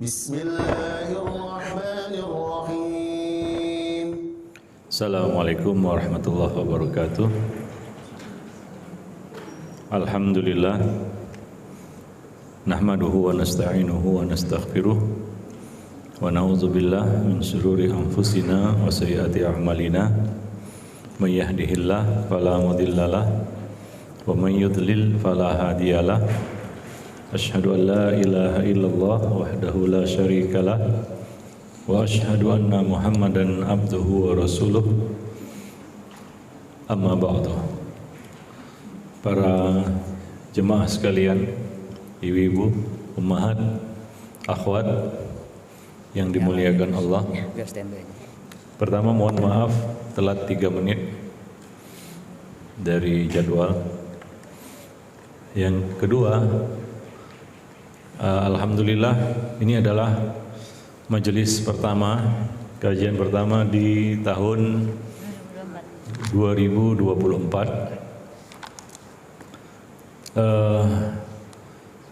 Bismillahirrahmanirrahim. Assalamualaikum warahmatullahi wabarakatuh. Alhamdulillah. Nahmaduhu wa nasta'inuhu wa nastaghfiruh. Wa na'udzubillah min syururi anfusina wa sayyiati a'malina. May yahdihillah fala mudhillalah wa may yudlil fala hadiyalah. Asyhadu an la ilaha illallah wahdahu la syarikalah wa asyhadu anna Muhammadan abduhu wa rasuluh. Amma ba'du. Para jemaah sekalian, ibu-ibu, ummahat, akhwat yang dimuliakan Allah. Pertama mohon maaf telat 3 menit dari jadwal. Yang kedua, alhamdulillah ini adalah majelis pertama, kajian pertama di tahun 2024.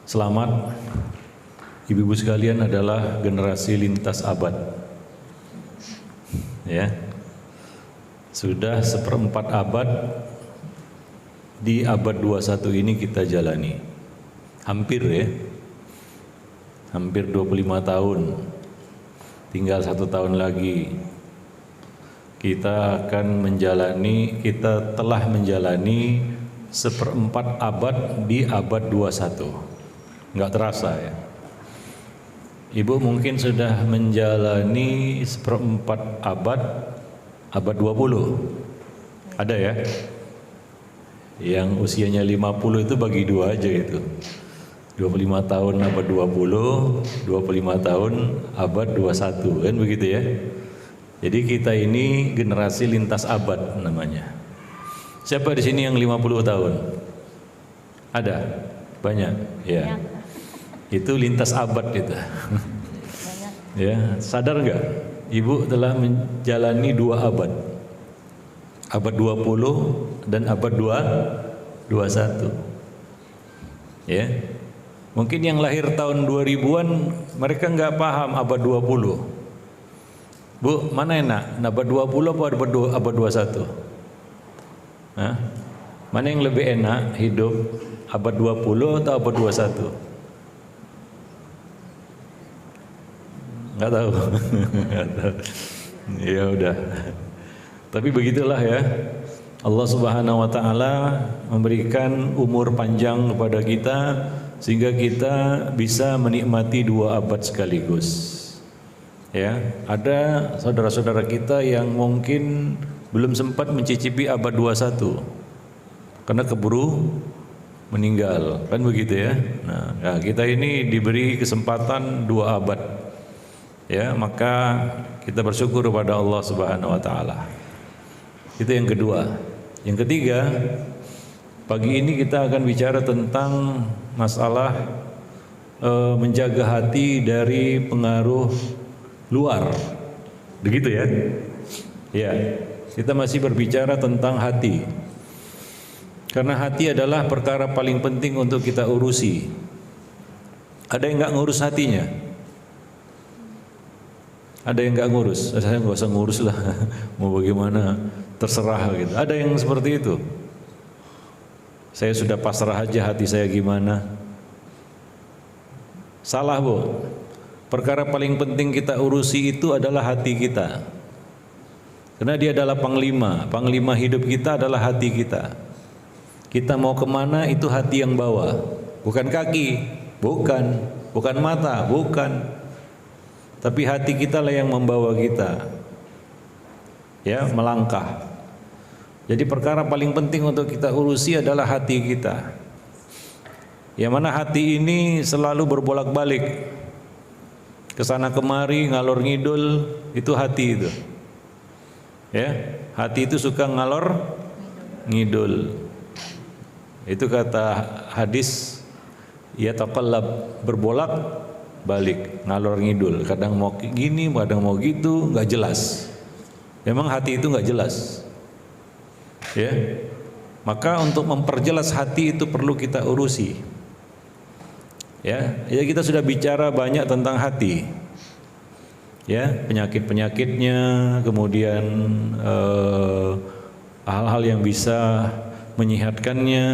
Selamat, ibu-ibu sekalian adalah generasi lintas abad. Ya, sudah 1/4 abad di abad 21 ini kita jalani. Hampir ya. Hampir 25 tahun, tinggal 1 tahun lagi kita telah menjalani 1/4 abad di abad 21. Enggak terasa ya. Ibu mungkin sudah menjalani 1/4 abad 20. Ada ya? Yang usianya 50 itu bagi 2 aja itu. 25 tahun abad 20, 25 tahun abad 21, kan begitu ya. Jadi kita ini generasi lintas abad namanya. Siapa di sini yang 50 tahun? Ada? Banyak? Ya. Itu lintas abad itu. Ya, sadar enggak? Ibu telah menjalani 2 abad. Abad 20 dan abad 21. Ya. Mungkin yang lahir tahun 2000-an mereka nggak paham abad 20. Bu, mana enak? Abad 20 apa abad 21? Hah? Mana yang lebih enak hidup abad 20 atau abad 21? Nggak tahu. Nggak tahu. Ya udah. Tapi begitulah ya. Allah Subhanahu wa taala memberikan umur panjang kepada kita sehingga kita bisa menikmati 2 abad sekaligus. Ya, ada saudara-saudara kita yang mungkin belum sempat mencicipi abad 21 karena keburu meninggal, kan begitu ya. Nah, kita ini diberi kesempatan 2 abad. Ya, maka kita bersyukur kepada Allah Subhanahu wa taala. Itu yang kedua. Yang ketiga, pagi ini kita akan bicara tentang masalah menjaga hati dari pengaruh luar. Begitu ya? Ya, kita masih berbicara tentang hati. Karena hati adalah perkara paling penting untuk kita urusi. Ada yang nggak ngurus hatinya? Ada yang nggak ngurus? Saya nggak usah ngurus lah. Mau bagaimana? Terserah gitu. Ada yang seperti itu. Saya sudah pasrah aja hati saya gimana. Salah bu. Perkara paling penting kita urusi itu adalah hati kita. Karena dia adalah panglima. Panglima hidup kita adalah hati kita. Kita mau kemana itu hati yang bawa. Bukan kaki, bukan mata, bukan. Tapi hati kita lah yang membawa kita. Ya, melangkah. Jadi perkara paling penting untuk kita urusi adalah hati kita. Yang mana hati ini selalu berbolak-balik ke sana kemari, ngalor ngidul, itu hati itu. Ya, hati itu suka ngalor ngidul. Itu kata hadis, ya taqallab, berbolak balik, ngalor ngidul. Kadang mau gini, kadang mau gitu, nggak jelas. Memang hati itu nggak jelas. Ya, maka untuk memperjelas hati itu perlu kita urusi. Ya, kita sudah bicara banyak tentang hati. Ya, penyakit-penyakitnya, kemudian hal-hal yang bisa menyehatkannya.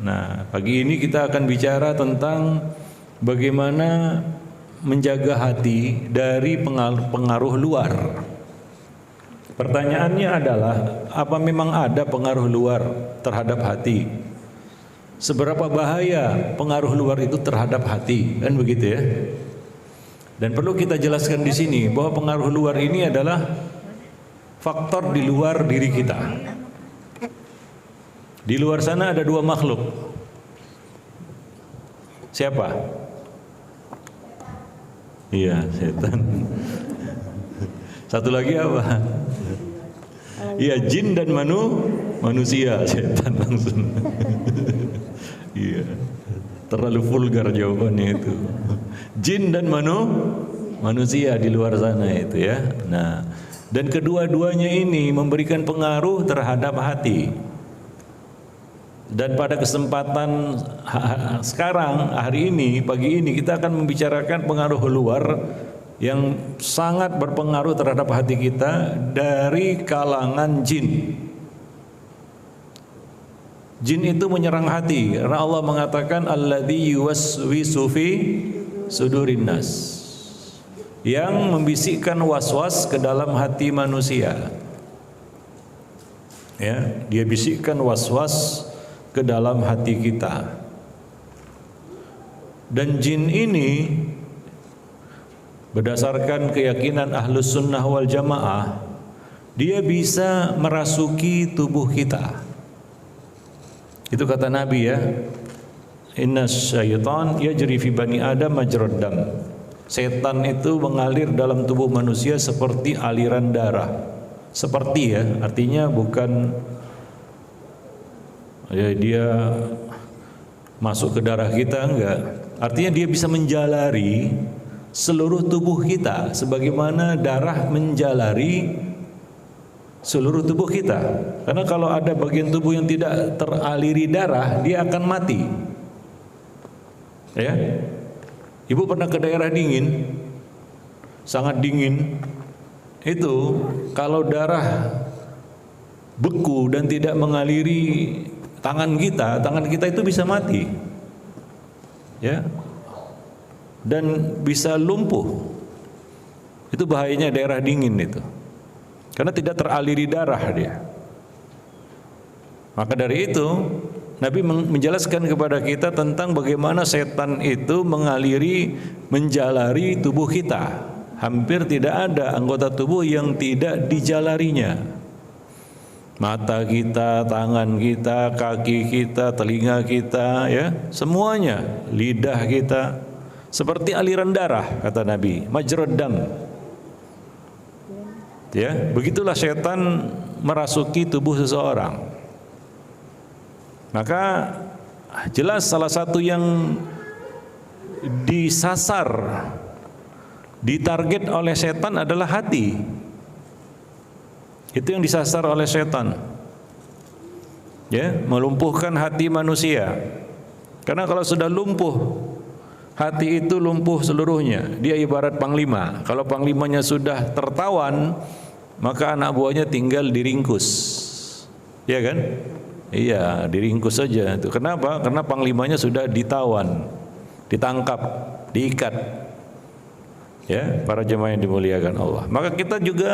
Nah, pagi ini kita akan bicara tentang bagaimana menjaga hati dari pengaruh luar. Pertanyaannya adalah, apa memang ada pengaruh luar terhadap hati? Seberapa bahaya pengaruh luar itu terhadap hati? Kan begitu ya? Dan perlu kita jelaskan di sini bahwa pengaruh luar ini adalah faktor di luar diri kita. Di luar sana ada dua makhluk. Siapa? Iya, setan. Satu lagi apa? Iya, jin dan manusia. Setan langsung. Iya, terlalu vulgar jawabannya itu. Jin dan manusia di luar sana itu ya. Nah, dan kedua-duanya ini memberikan pengaruh terhadap hati. Dan pada kesempatan sekarang, hari ini, pagi ini, kita akan membicarakan pengaruh luar yang sangat berpengaruh terhadap hati kita dari kalangan jin. Jin itu menyerang hati. Karena Allah mengatakan alladzi yuwaswisu fi sudurin nas, yang membisikkan was-was ke dalam hati manusia. Ya, dia bisikkan was-was ke dalam hati kita. Dan jin ini berdasarkan keyakinan Ahlus Sunnah wal Jamaah, dia bisa merasuki tubuh kita. Itu kata Nabi ya, inna syaitan yajri fi bani adam majrad dam. Setan itu mengalir dalam tubuh manusia seperti aliran darah. Seperti ya, artinya bukan ya dia masuk ke darah kita, enggak. Artinya dia bisa menjalari seluruh tubuh kita sebagaimana darah menjalari seluruh tubuh kita. Karena kalau ada bagian tubuh yang tidak teraliri darah, dia akan mati. Ya. Ibu pernah ke daerah dingin, sangat dingin. Itu kalau darah beku dan tidak mengaliri tangan kita itu bisa mati. Ya. Dan bisa lumpuh. Itu bahayanya daerah dingin itu. Karena tidak teraliri darah dia. Maka dari itu Nabi menjelaskan kepada kita tentang bagaimana setan itu menjalari tubuh kita. Hampir tidak ada anggota tubuh yang tidak dijalarinya. Mata kita, tangan kita, kaki kita, telinga kita, ya, semuanya, lidah kita, seperti aliran darah kata Nabi, majrad dam. Ya, begitulah setan merasuki tubuh seseorang. Maka jelas salah satu yang disasar, ditarget oleh setan adalah hati. Itu yang disasar oleh setan. Ya, melumpuhkan hati manusia. Karena kalau sudah lumpuh, hati itu lumpuh seluruhnya. Dia ibarat panglima. Kalau panglimanya sudah tertawan, maka anak buahnya tinggal diringkus. Ya kan? Iya, diringkus saja. Itu kenapa? Karena panglimanya sudah ditawan, ditangkap, diikat. Ya, para jemaah yang dimuliakan Allah. Maka kita juga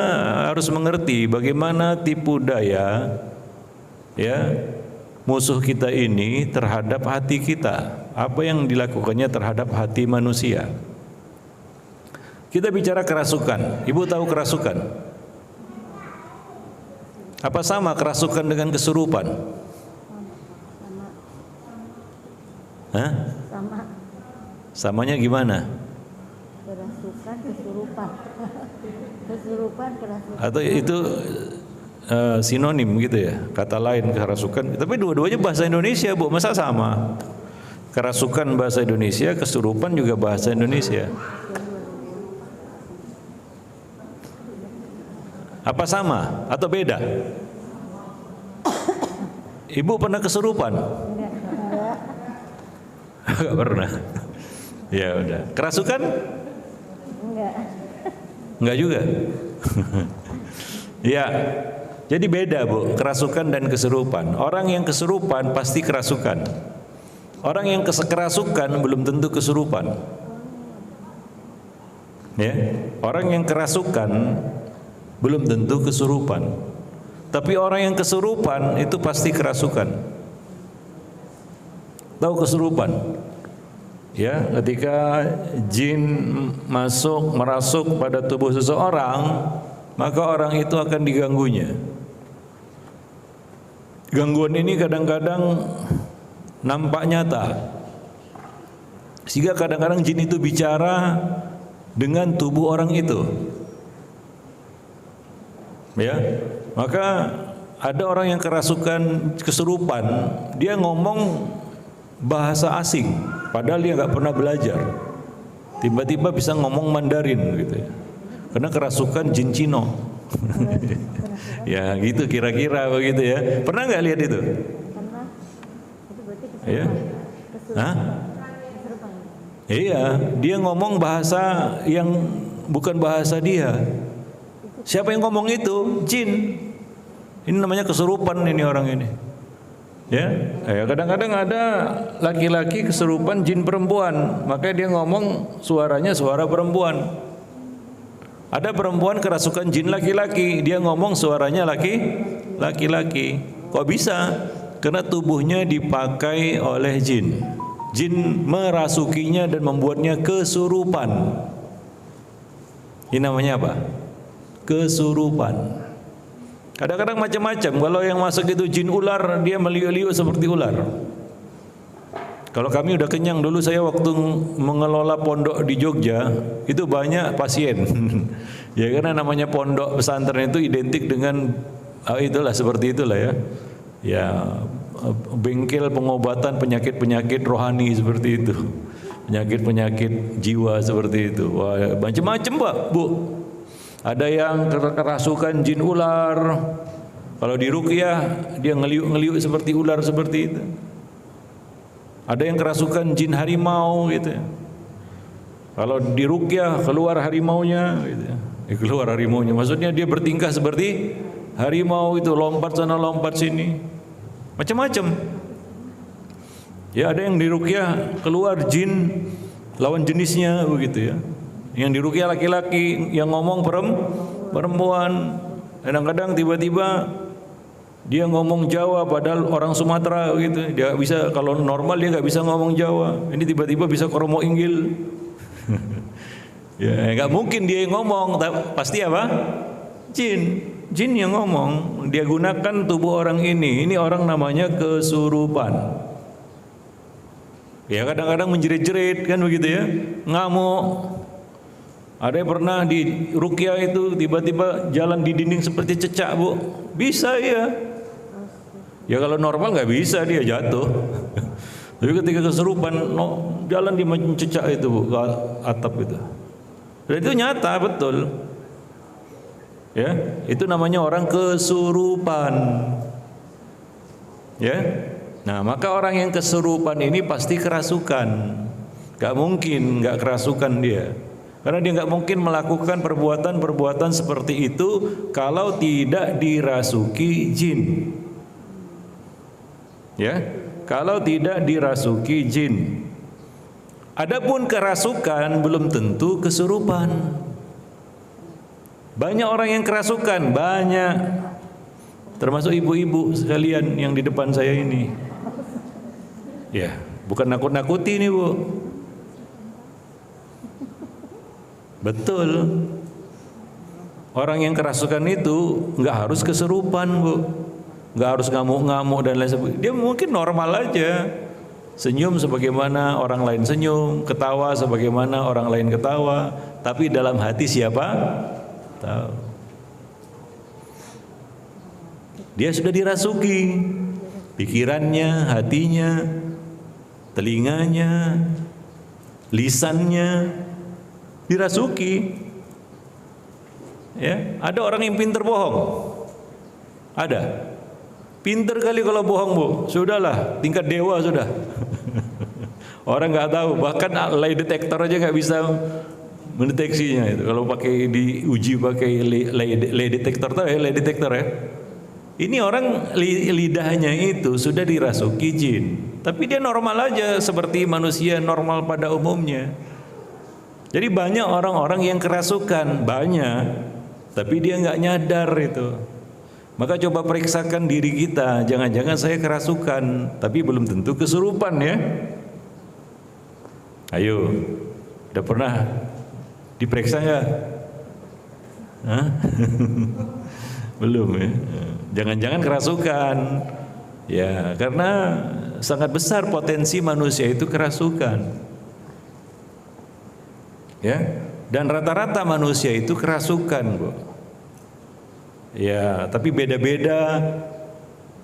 harus mengerti bagaimana tipu daya ya musuh kita ini terhadap hati kita. Apa yang dilakukannya terhadap hati manusia. Kita bicara kerasukan. Ibu tahu kerasukan? Apa sama kerasukan dengan kesurupan? Hah? Sama. Samanya gimana? Kerasukan, kesurupan. Kesurupan, kerasukan. Atau itu sinonim gitu ya, kata lain kerasukan. Tapi dua-duanya bahasa Indonesia, Bu. Masa sama? Kerasukan bahasa Indonesia, kesurupan juga bahasa Indonesia. Apa sama atau beda? Ibu pernah kesurupan? Enggak. Enggak pernah. Ya udah. Kerasukan? Enggak. Enggak juga. Ya. Jadi beda, Bu, kerasukan dan kesurupan. Orang yang kesurupan pasti kerasukan. Orang yang kerasukan belum tentu kesurupan. Ya. Orang yang kerasukan belum tentu kesurupan. Tapi orang yang kesurupan itu pasti kerasukan. Tahu kesurupan? Ya, ketika jin merasuk pada tubuh seseorang, maka orang itu akan diganggunya. Gangguan ini kadang-kadang nampak nyata, sehingga kadang-kadang jin itu bicara dengan tubuh orang itu. Ya, maka ada orang yang kerasukan kesurupan, dia ngomong bahasa asing, padahal dia nggak pernah belajar. Tiba-tiba bisa ngomong Mandarin gitu ya. Karena kerasukan jin Cino. Ya gitu kira-kira begitu ya. Pernah nggak lihat itu? Pernah. Itu berarti kesurupan. Ya. Hah? Kesurupan. Iya, dia ngomong bahasa yang bukan bahasa dia. Siapa yang ngomong itu? Jin. Ini namanya kesurupan ini orang ini. Ya, kadang-kadang ada laki-laki kesurupan jin perempuan, makanya dia ngomong suaranya suara perempuan. Ada perempuan kerasukan jin laki-laki, dia ngomong suaranya laki-laki. Kok bisa? Karena tubuhnya dipakai oleh jin. Jin merasukinya dan membuatnya kesurupan. Ini namanya apa? Kesurupan. Kadang-kadang macam-macam. Kalau yang masuk itu jin ular, dia meliuk-liuk seperti ular. Kalau kami udah kenyang, dulu saya waktu mengelola pondok di Jogja, itu banyak pasien. Ya karena namanya pondok pesantren itu identik dengan itulah seperti itulah ya. Ya bengkel pengobatan penyakit-penyakit rohani seperti itu. Penyakit-penyakit jiwa seperti itu. Wah, macam-macam, Pak, Bu. Ada yang kerasukan jin ular. Kalau di ruqyah dia ngeliuk-ngeliuk seperti ular seperti itu. Ada yang kerasukan jin harimau gitu ya. Kalau di ruqyah keluar harimaunya gitu ya. Keluar harimaunya. Maksudnya dia bertingkah seperti harimau itu, lompat sana lompat sini. Macam-macam. Ya ada yang di ruqyah keluar jin lawan jenisnya begitu ya. Yang di ruqyah laki-laki, yang ngomong perempuan. Kadang-kadang tiba-tiba dia ngomong Jawa padahal orang Sumatera gitu. Dia bisa, kalau normal dia nggak bisa ngomong Jawa. Ini tiba-tiba bisa kromo inggil. Ya nggak mungkin dia yang ngomong, pasti apa? Jin yang ngomong. Dia gunakan tubuh orang ini. Ini orang namanya kesurupan. Ya kadang-kadang menjerit-jerit kan begitu ya, ngamuk. Ada yang pernah di ruqyah itu tiba-tiba jalan di dinding seperti cecak, Bu. Bisa ya. Ya kalau normal nggak bisa, dia jatuh. Tapi ketika kesurupan jalan di mencecak itu, Bu, ke atap itu. Dan itu nyata betul. Ya, itu namanya orang kesurupan. Ya. Nah, maka orang yang kesurupan ini pasti kerasukan. Gak mungkin gak kerasukan dia. Karena dia gak mungkin melakukan perbuatan-perbuatan seperti itu kalau tidak dirasuki jin. Ya, kalau tidak dirasuki jin. Adapun kerasukan belum tentu kesurupan. Banyak orang yang kerasukan, banyak. Termasuk ibu-ibu sekalian yang di depan saya ini. Ya, bukan nakut-nakuti nih, Bu. Betul. Orang yang kerasukan itu nggak harus kesurupan, Bu. Nggak harus ngamuk-ngamuk dan lain sebagainya. Dia mungkin normal aja. Senyum sebagaimana orang lain senyum, ketawa sebagaimana orang lain ketawa. Tapi dalam hati siapa? Tahu. Dia sudah dirasuki. Pikirannya, hatinya, telinganya, lisannya dirasuki. Ya, ada orang yang pintar bohong. Ada. Pintar kali kalau bohong, Bu. Sudahlah, tingkat dewa sudah. Orang nggak tahu, bahkan lie detector aja nggak bisa mendeteksinya itu. Kalau pakai diuji pakai lie detector, tahu ya lie detector ya? Ini orang lidahnya itu sudah dirasuki jin, tapi dia normal aja seperti manusia normal pada umumnya. Jadi banyak orang-orang yang kerasukan, banyak, tapi dia nggak nyadar itu. Maka coba periksakan diri kita, jangan-jangan saya kerasukan, tapi belum tentu kesurupan ya. Ayo, udah pernah diperiksa nggak? Belum ya. Jangan-jangan kerasukan. Ya, karena sangat besar potensi manusia itu kerasukan. Ya, dan rata-rata manusia itu kerasukan, Bu. Ya, tapi beda-beda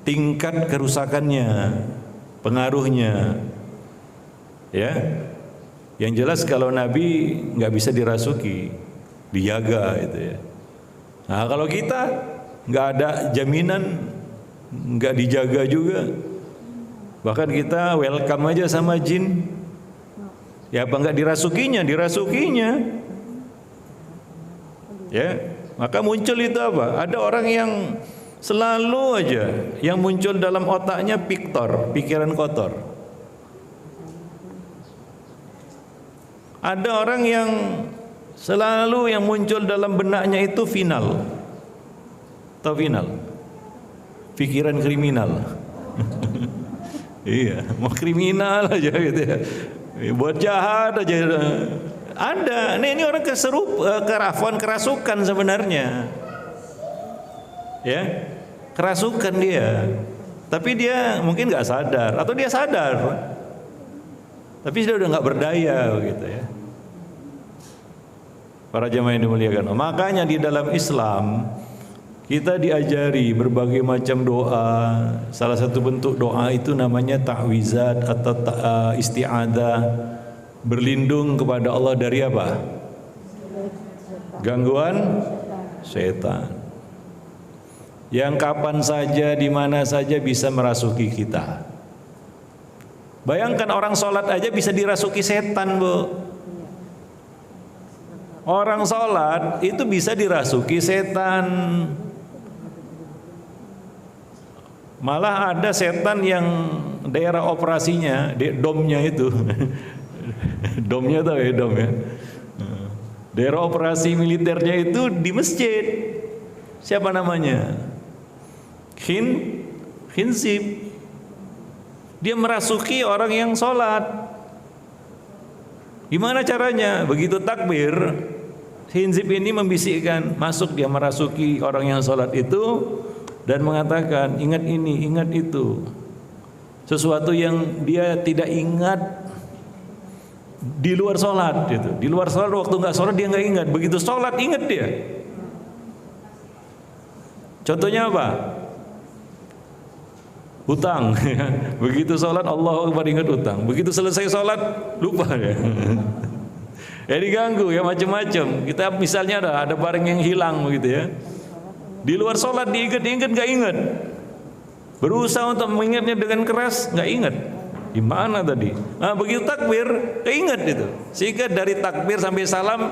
tingkat kerusakannya, pengaruhnya. Ya. Yang jelas kalau Nabi nggak bisa dirasuki, dijaga itu ya. Nah kalau kita nggak ada jaminan, nggak dijaga juga, bahkan kita welcome aja sama jin, ya apa nggak dirasukinya, ya. Maka muncul itu apa? Ada orang yang selalu aja yang muncul dalam otaknya pikiran kotor. Ada orang yang selalu yang muncul dalam benaknya itu final. Tahu final? Pikiran kriminal. Iya, mau kriminal aja gitu ya. Buat jahat aja. Ada. Ini orang kerasukan sebenarnya. Ya. Kerasukan dia. Tapi dia mungkin nggak sadar atau dia sadar. Tapi dia udah nggak berdaya gitu ya. Para jemaah yang dimuliakan, makanya di dalam Islam kita diajari berbagai macam doa. Salah satu bentuk doa itu namanya ta'wizat atau isti'adzah, berlindung kepada Allah dari apa? Gangguan setan. Yang kapan saja, di mana saja bisa merasuki kita. Bayangkan orang sholat aja bisa dirasuki setan, Bu. Orang sholat itu bisa dirasuki setan. Malah ada setan yang daerah operasinya, domnya itu. Domnya tahu ya, dom ya. Daerah operasi militernya itu di masjid. Siapa namanya? Khinzib. Dia merasuki orang yang sholat. Gimana caranya? Begitu takbir, Khinzib ini membisikkan, masuk dia merasuki orang yang sholat itu dan mengatakan, ingat ini, ingat itu. Sesuatu yang dia tidak ingat di luar sholat gitu. Di luar sholat, waktu nggak sholat dia nggak ingat. Begitu sholat ingat dia. Contohnya apa? Hutang. Begitu sholat Allahu Akbar ingat hutang. Begitu selesai sholat lupa ya. Ya diganggu ya macam-macam. Kita misalnya ada barang yang hilang begitu ya. Di luar sholat diingat-ingat nggak ingat. Berusaha untuk mengingatnya dengan keras nggak ingat. Di mana tadi? Nah, begitu takbir keinget itu. Sehingga dari takbir sampai salam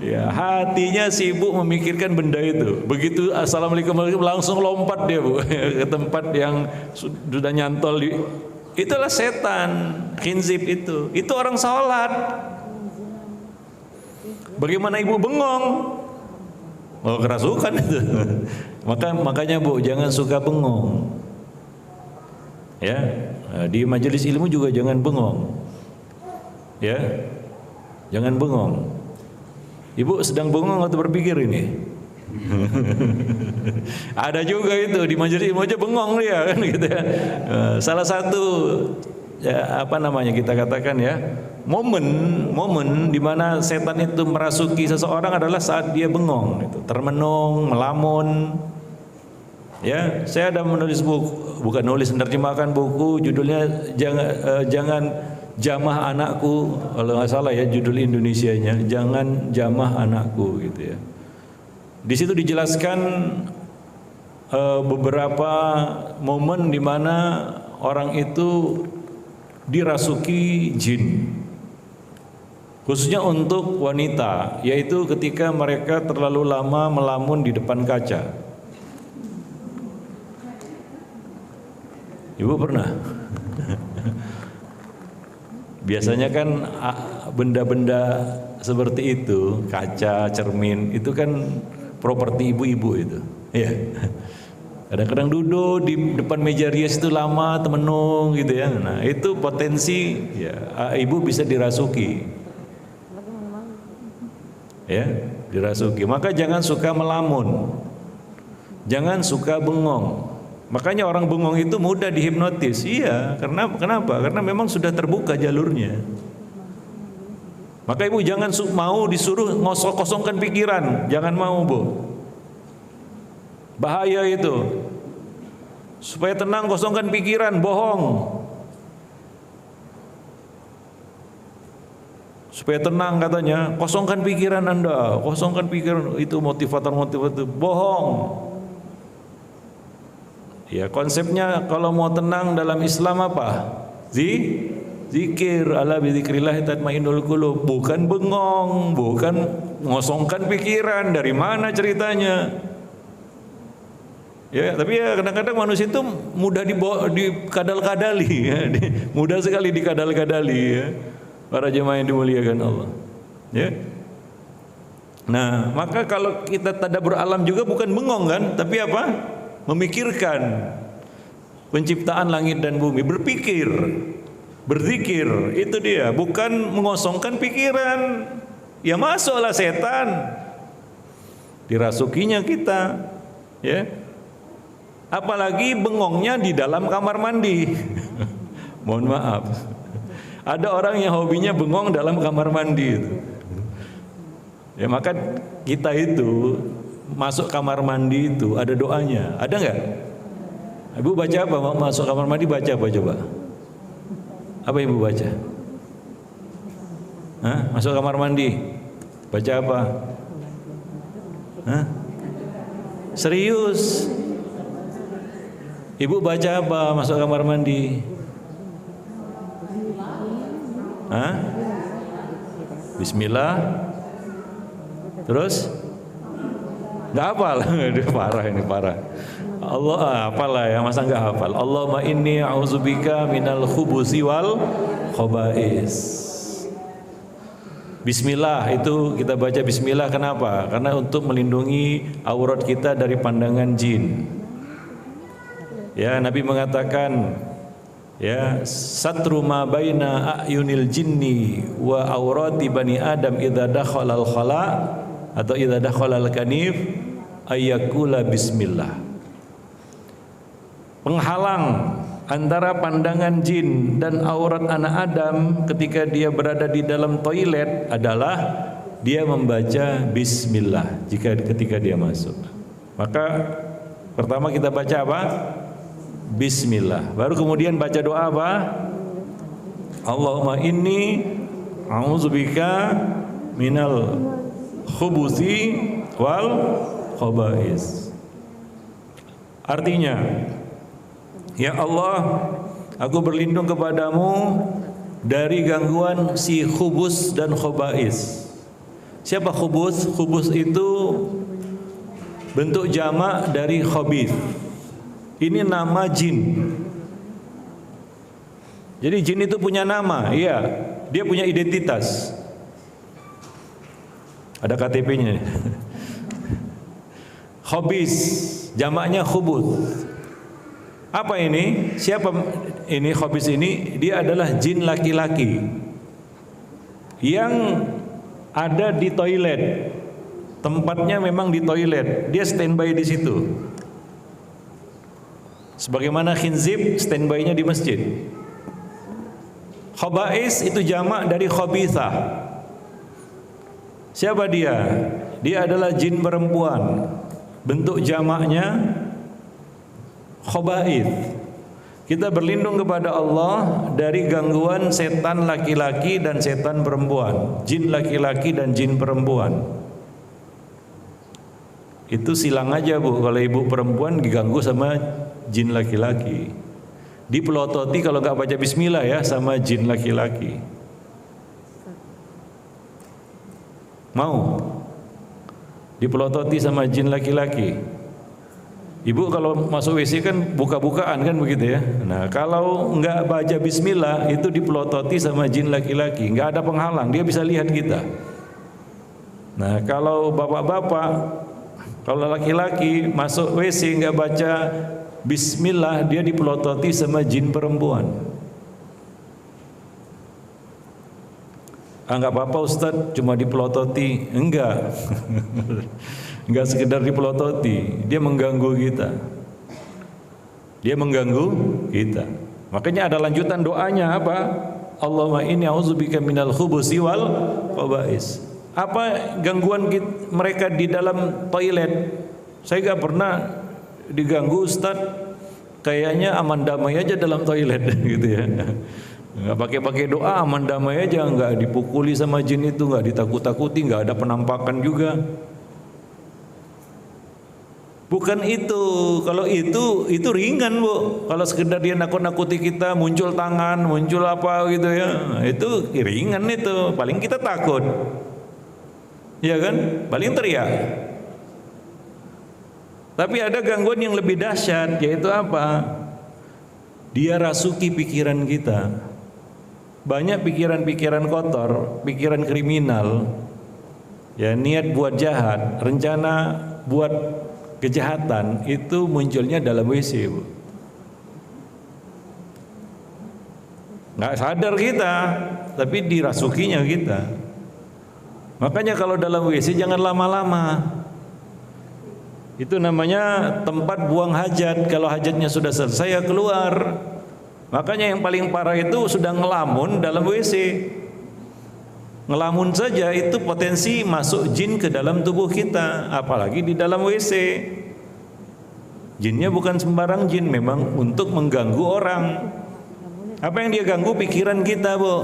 ya hatinya sibuk memikirkan benda itu. Begitu assalamualaikum langsung lompat dia, Bu, ke tempat yang sudah nyantol di. Itulah setan, Khinzib itu. Itu orang sholat. Bagaimana ibu bengong? Oh, kerasukan itu. Makanya Bu, jangan suka bengong. Ya, di majelis ilmu juga jangan bengong. Ya, jangan bengong. Ibu sedang bengong atau berpikir ini? Ada juga itu di majelis ilmu aja bengong dia kan gitu ya. Salah satu ya, apa namanya kita katakan ya, momen di mana setan itu merasuki seseorang adalah saat dia bengong itu, termenung, melamun. Ya, saya ada menulis buku, bukan nulis, menerjemahkan buku judulnya jangan jamah anakku, kalau nggak salah ya judul Indonesianya, jangan jamah anakku gitu ya. Di situ dijelaskan beberapa momen di mana orang itu dirasuki jin. Khususnya untuk wanita, yaitu ketika mereka terlalu lama melamun di depan kaca. Ibu pernah? Biasanya kan benda-benda seperti itu, kaca, cermin, itu kan properti ibu-ibu itu. Ya. Kadang-kadang duduk di depan meja rias itu lama, temenung gitu ya. Nah, itu potensi ya, ibu bisa dirasuki. Ya, dirasuki. Maka jangan suka melamun. Jangan suka bengong. Makanya orang bengong itu mudah dihipnotis. Iya, kenapa? Karena memang sudah terbuka jalurnya. Maka ibu jangan mau disuruh kosongkan pikiran. Jangan mau, Bu. Bahaya itu. Supaya tenang, kosongkan pikiran, bohong. Supaya tenang katanya, kosongkan pikiran Anda, kosongkan pikiran, itu motivator, bohong. Ya, konsepnya kalau mau tenang dalam Islam apa? Zikir, ala bizikrillah tatmainnul qulub, bukan bengong, bukan ngosongkan pikiran. Dari mana ceritanya? Ya, tapi ya kadang-kadang manusia itu mudah dikadal-kadali ya. Mudah sekali dikadal-kadali ya. Para jemaah yang dimuliakan Allah. Ya. Nah, maka kalau kita tadabbur alam juga bukan bengong kan, tapi apa? Memikirkan penciptaan langit dan bumi, berpikir, berzikir, itu dia, bukan mengosongkan pikiran. Ya masuklah setan. Dirasukinya kita, ya. Apalagi bengongnya di dalam kamar mandi. Mohon maaf. Ada orang yang hobinya bengong dalam kamar mandi itu. Ya maka kita itu masuk kamar mandi itu ada doanya. Ada enggak? Ibu baca apa? Masuk kamar mandi baca apa coba? Apa ibu baca? Hah? Masuk kamar mandi baca apa? Hah? Serius? Ibu baca apa masuk kamar mandi? Hah? Bismillah. Terus? Nggak hafal. Parah ini, parah. Allah apalah ya, masa nggak hafal? Allahumma inni a'udzubika minal khubusi wal khaba'is. Bismillah itu kita baca bismillah, kenapa? Karena untuk melindungi aurat kita dari pandangan jin. Ya, Nabi mengatakan ya, satru ma baina a'yunil jinni wa aurati bani adam idza dakhalal khala atau idza dakhalal kanif ayyakula bismillah. Penghalang antara pandangan jin dan aurat anak Adam ketika dia berada di dalam toilet adalah dia membaca bismillah ketika dia masuk. Maka pertama kita baca apa? Bismillah. Baru kemudian baca doa apa? Allahumma inni a'udzubika minal khubuthi wal khaba'is. Artinya, ya Allah, aku berlindung kepadamu dari gangguan si khubus dan khaba'is. Siapa khubus? Khubus itu bentuk jamak dari khabith. Ini nama jin. Jadi jin itu punya nama, iya. Dia punya identitas. Ada KTP-nya. Khabis, jamaknya khubut. Apa ini? Siapa ini khabis ini? Dia adalah jin laki-laki yang ada di toilet. Tempatnya memang di toilet. Dia standby di situ. Sebagaimana khinzib standby-nya di masjid. Khaba'is itu jamak dari khabithah. Siapa dia? Dia adalah jin perempuan. Bentuk jamaknya khaba'ith. Kita berlindung kepada Allah dari gangguan setan laki-laki dan setan perempuan, jin laki-laki dan jin perempuan. Itu silang aja Bu, kalau ibu perempuan diganggu sama jin laki-laki. dipelototi kalau nggak baca bismillah ya sama jin laki-laki. Mau dipelototi sama jin laki-laki? Ibu kalau masuk WC kan buka-bukaan kan begitu ya. Nah kalau nggak baca bismillah itu dipelototi sama jin laki-laki, nggak ada penghalang, dia bisa lihat kita. Nah kalau bapak-bapak, kalau laki-laki masuk WC nggak baca bismillah, dia dipelototi sama jin perempuan. Nggak apa-apa Ustadz, cuma dipelototi. Enggak. Enggak sekedar dipelototi, dia mengganggu kita. Dia mengganggu kita. Makanya ada lanjutan doanya apa? Allahumma inni a'udzubika minal khubusi wal khaba'is. Apa gangguan mereka di dalam toilet? Saya nggak pernah diganggu Ustadz. Kayaknya aman damai aja dalam toilet gitu ya. Nggak pakai doa, aman damai aja, nggak dipukuli sama jin itu, nggak ditakut-takuti, nggak ada penampakan juga. Bukan itu. Kalau itu ringan Bu. Kalau sekedar dia nakut-nakuti kita, muncul tangan, muncul apa gitu ya, itu ringan itu. Paling kita takut, ya kan? Paling teriak. Tapi ada gangguan yang lebih dahsyat, yaitu apa? Dia rasuki pikiran kita. Banyak pikiran-pikiran kotor, pikiran kriminal, ya niat buat jahat, rencana buat kejahatan itu munculnya dalam WC Bu. Nggak sadar kita, tapi dirasukinya kita. Makanya kalau dalam WC jangan lama-lama. Itu namanya tempat buang hajat. Kalau hajatnya sudah selesai ya keluar. Makanya yang paling parah itu sudah ngelamun dalam WC. Ngelamun saja itu potensi masuk jin ke dalam tubuh kita, apalagi di dalam WC. Jinnya bukan sembarang jin, memang untuk mengganggu orang. Apa yang dia ganggu? Pikiran kita Bu.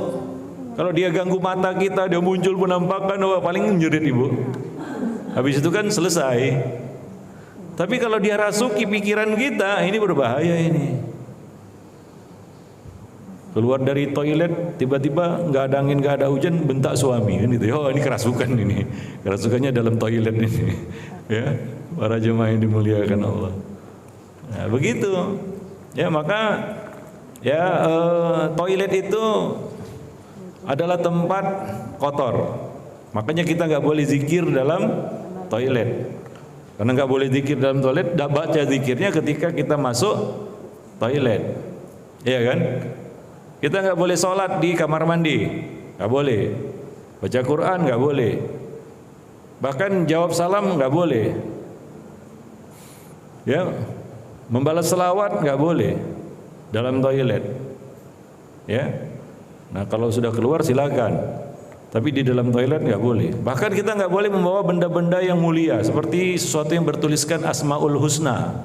Kalau dia ganggu mata kita, dia muncul penampakan, paling menjerit Ibu. Habis itu kan selesai. Tapi kalau dia rasuki pikiran kita, ini berbahaya ini. Keluar dari toilet tiba-tiba nggak ada angin, nggak ada hujan, bentak suami kan itu. Oh ini kerasukan ini, kerasukannya dalam toilet ini. Ya, para jemaah yang dimuliakan Allah. Nah, begitu. Ya maka ya toilet itu adalah tempat kotor. Makanya kita nggak boleh zikir dalam toilet. Karena nggak boleh zikir dalam toilet, tidak baca zikirnya ketika kita masuk toilet. Iya kan? Kita nggak boleh sholat di kamar mandi, nggak boleh. Baca Quran nggak boleh. Bahkan jawab salam nggak boleh. Ya, membalas selawat nggak boleh dalam toilet. Ya, nah kalau sudah keluar silakan. Tapi di dalam toilet nggak boleh. Bahkan kita nggak boleh membawa benda-benda yang mulia seperti sesuatu yang bertuliskan Asmaul Husna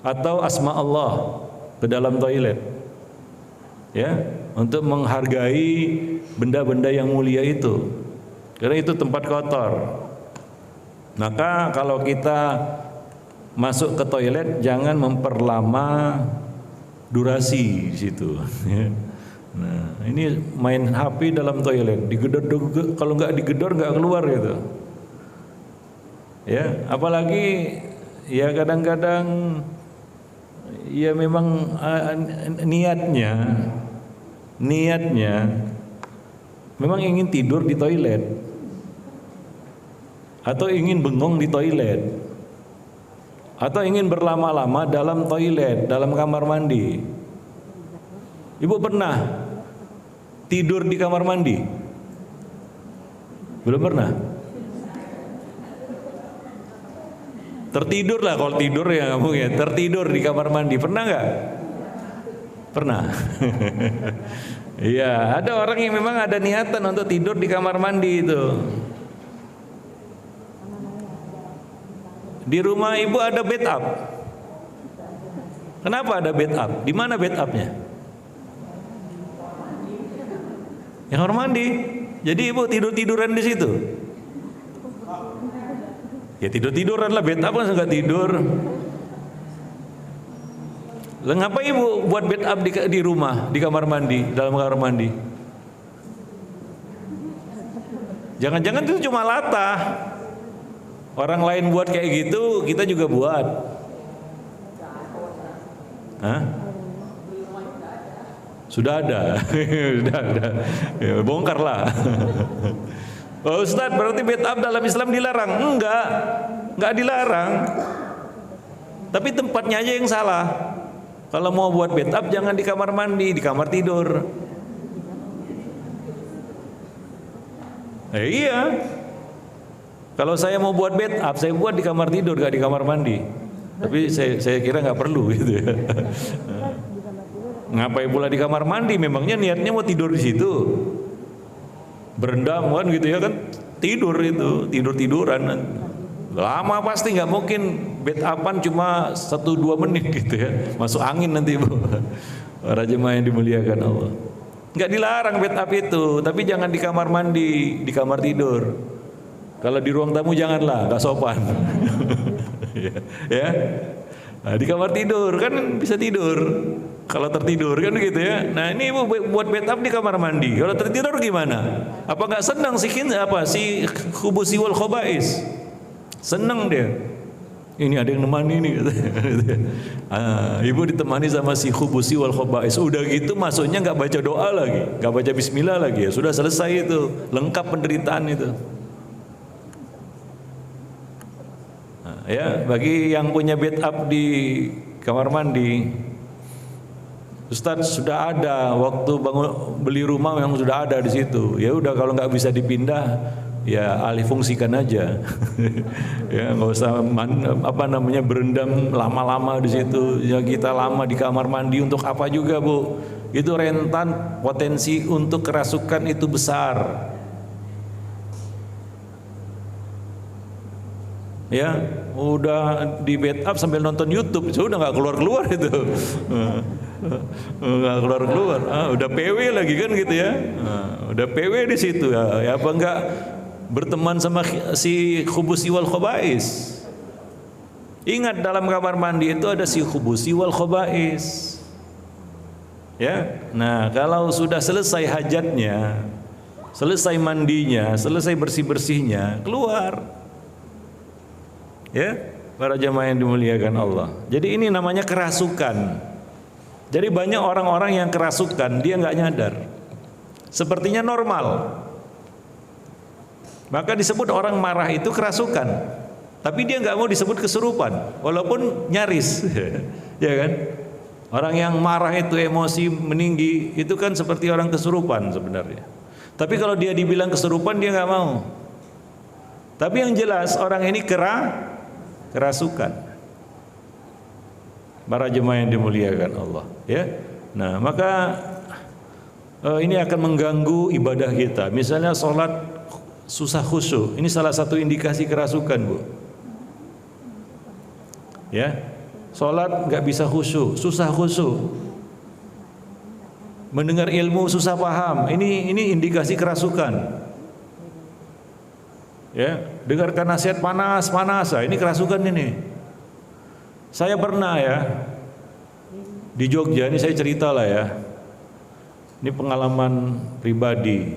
atau Asma Allah ke dalam toilet. Ya, untuk menghargai benda-benda yang mulia itu, karena itu tempat kotor. Maka kalau kita masuk ke toilet jangan memperlama durasi di situ. Nah, ini main HP dalam toilet, digedor, kalau nggak digedor nggak keluar gitu. Ya, apalagi ya kadang-kadang ya memang niatnya memang ingin tidur di toilet atau ingin bengong di toilet atau ingin berlama-lama dalam toilet, dalam kamar mandi. Ibu pernah tidur di kamar mandi? Belum pernah? Tertidur lah, kalau tidur ya kamu ya, tertidur di kamar mandi, pernah nggak? Pernah. Iya, ada orang yang memang ada niatan untuk tidur di kamar mandi itu. Di rumah ibu ada bed up. Kenapa ada bed up? Di mana bed upnya? Yang kamar mandi. Jadi ibu tidur-tiduran di situ. Ya tidur-tiduran lah, bed up kan nggak tidur. Lah ngapa ibu buat bed up di rumah, di kamar mandi, dalam kamar mandi? Jangan-jangan itu cuma latah. Orang lain buat kayak gitu, kita juga buat. Hah? Sudah ada. Sudah ada. Ya, bongkarlah. Oh, Ustaz, berarti bed up dalam Islam dilarang? Enggak dilarang. Tapi tempatnya aja yang salah. Kalau mau buat bed up jangan di kamar mandi, di kamar tidur. Iya. Kalau saya mau buat bed up, saya buat di kamar tidur, gak di kamar mandi. Tapi saya kira nggak perlu gitu ya. Ngapain pula di kamar mandi? Memangnya niatnya mau tidur di situ? Berendam kan gitu ya kan? Tidur itu, tiduran. Lama pasti, nggak mungkin bed upan cuma 1-2 menit gitu ya, masuk angin nanti Bu. Para jemaah yang dimuliakan Allah, nggak dilarang bed up itu, tapi jangan di kamar mandi, di kamar tidur. Kalau di ruang tamu janganlah, nggak sopan. Ya, nah, di kamar tidur kan bisa tidur. Kalau tertidur kan gitu ya. Nah ini Ibu buat bed up di kamar mandi. Kalau tertidur gimana? Apa nggak senang si khubusi wal khobais? Seneng dia. Ini ada yang nemani nih. Ibu ditemani sama si khubusi wal khobais. Udah gitu masuknya nggak baca doa lagi, nggak baca bismillah lagi. Ya sudah selesai itu, lengkap penderitaan itu. Ya, bagi yang punya bed up di kamar mandi, Ustadz sudah ada waktu beli rumah yang sudah ada di situ. Ya udah kalau nggak bisa dipindah, ya alih fungsikan aja. Ya nggak usah berendam lama-lama di situ. Ya kita lama di kamar mandi untuk apa juga Bu? Itu rentan potensi untuk kerasukan itu besar. Ya udah di bed up sambil nonton YouTube, sudah nggak keluar itu. Nggak keluar. Udah PW lagi kan gitu ya. Udah PW di situ ya apa enggak berteman sama si khubusi wal khobais. Ingat dalam kamar mandi itu ada si khubusi wal khobais. Ya. Nah, kalau sudah selesai hajatnya, selesai mandinya, selesai bersih-bersihnya, keluar. Ya, para jemaah yang dimuliakan Allah. Jadi ini namanya kerasukan. Jadi banyak orang-orang yang kerasukan, dia nggak nyadar. Sepertinya normal. Maka disebut orang marah itu kerasukan. Tapi dia nggak mau disebut kesurupan, walaupun nyaris. Ya kan? Orang yang marah itu emosi meninggi, itu kan seperti orang kesurupan sebenarnya. Tapi kalau dia dibilang kesurupan, dia nggak mau. Tapi yang jelas orang ini kerasukan. Para jemaah yang dimuliakan Allah, ya. Nah, maka ini akan mengganggu ibadah kita. Misalnya sholat susah khusyuk, ini salah satu indikasi kerasukan, Bu. Ya, sholat nggak bisa khusyuk, susah khusyuk. Mendengar ilmu susah paham, ini indikasi kerasukan. Ya, dengarkan nasihat panas, ini kerasukan ini. Saya pernah ya di Jogja, ini saya cerita lah ya. Ini pengalaman pribadi,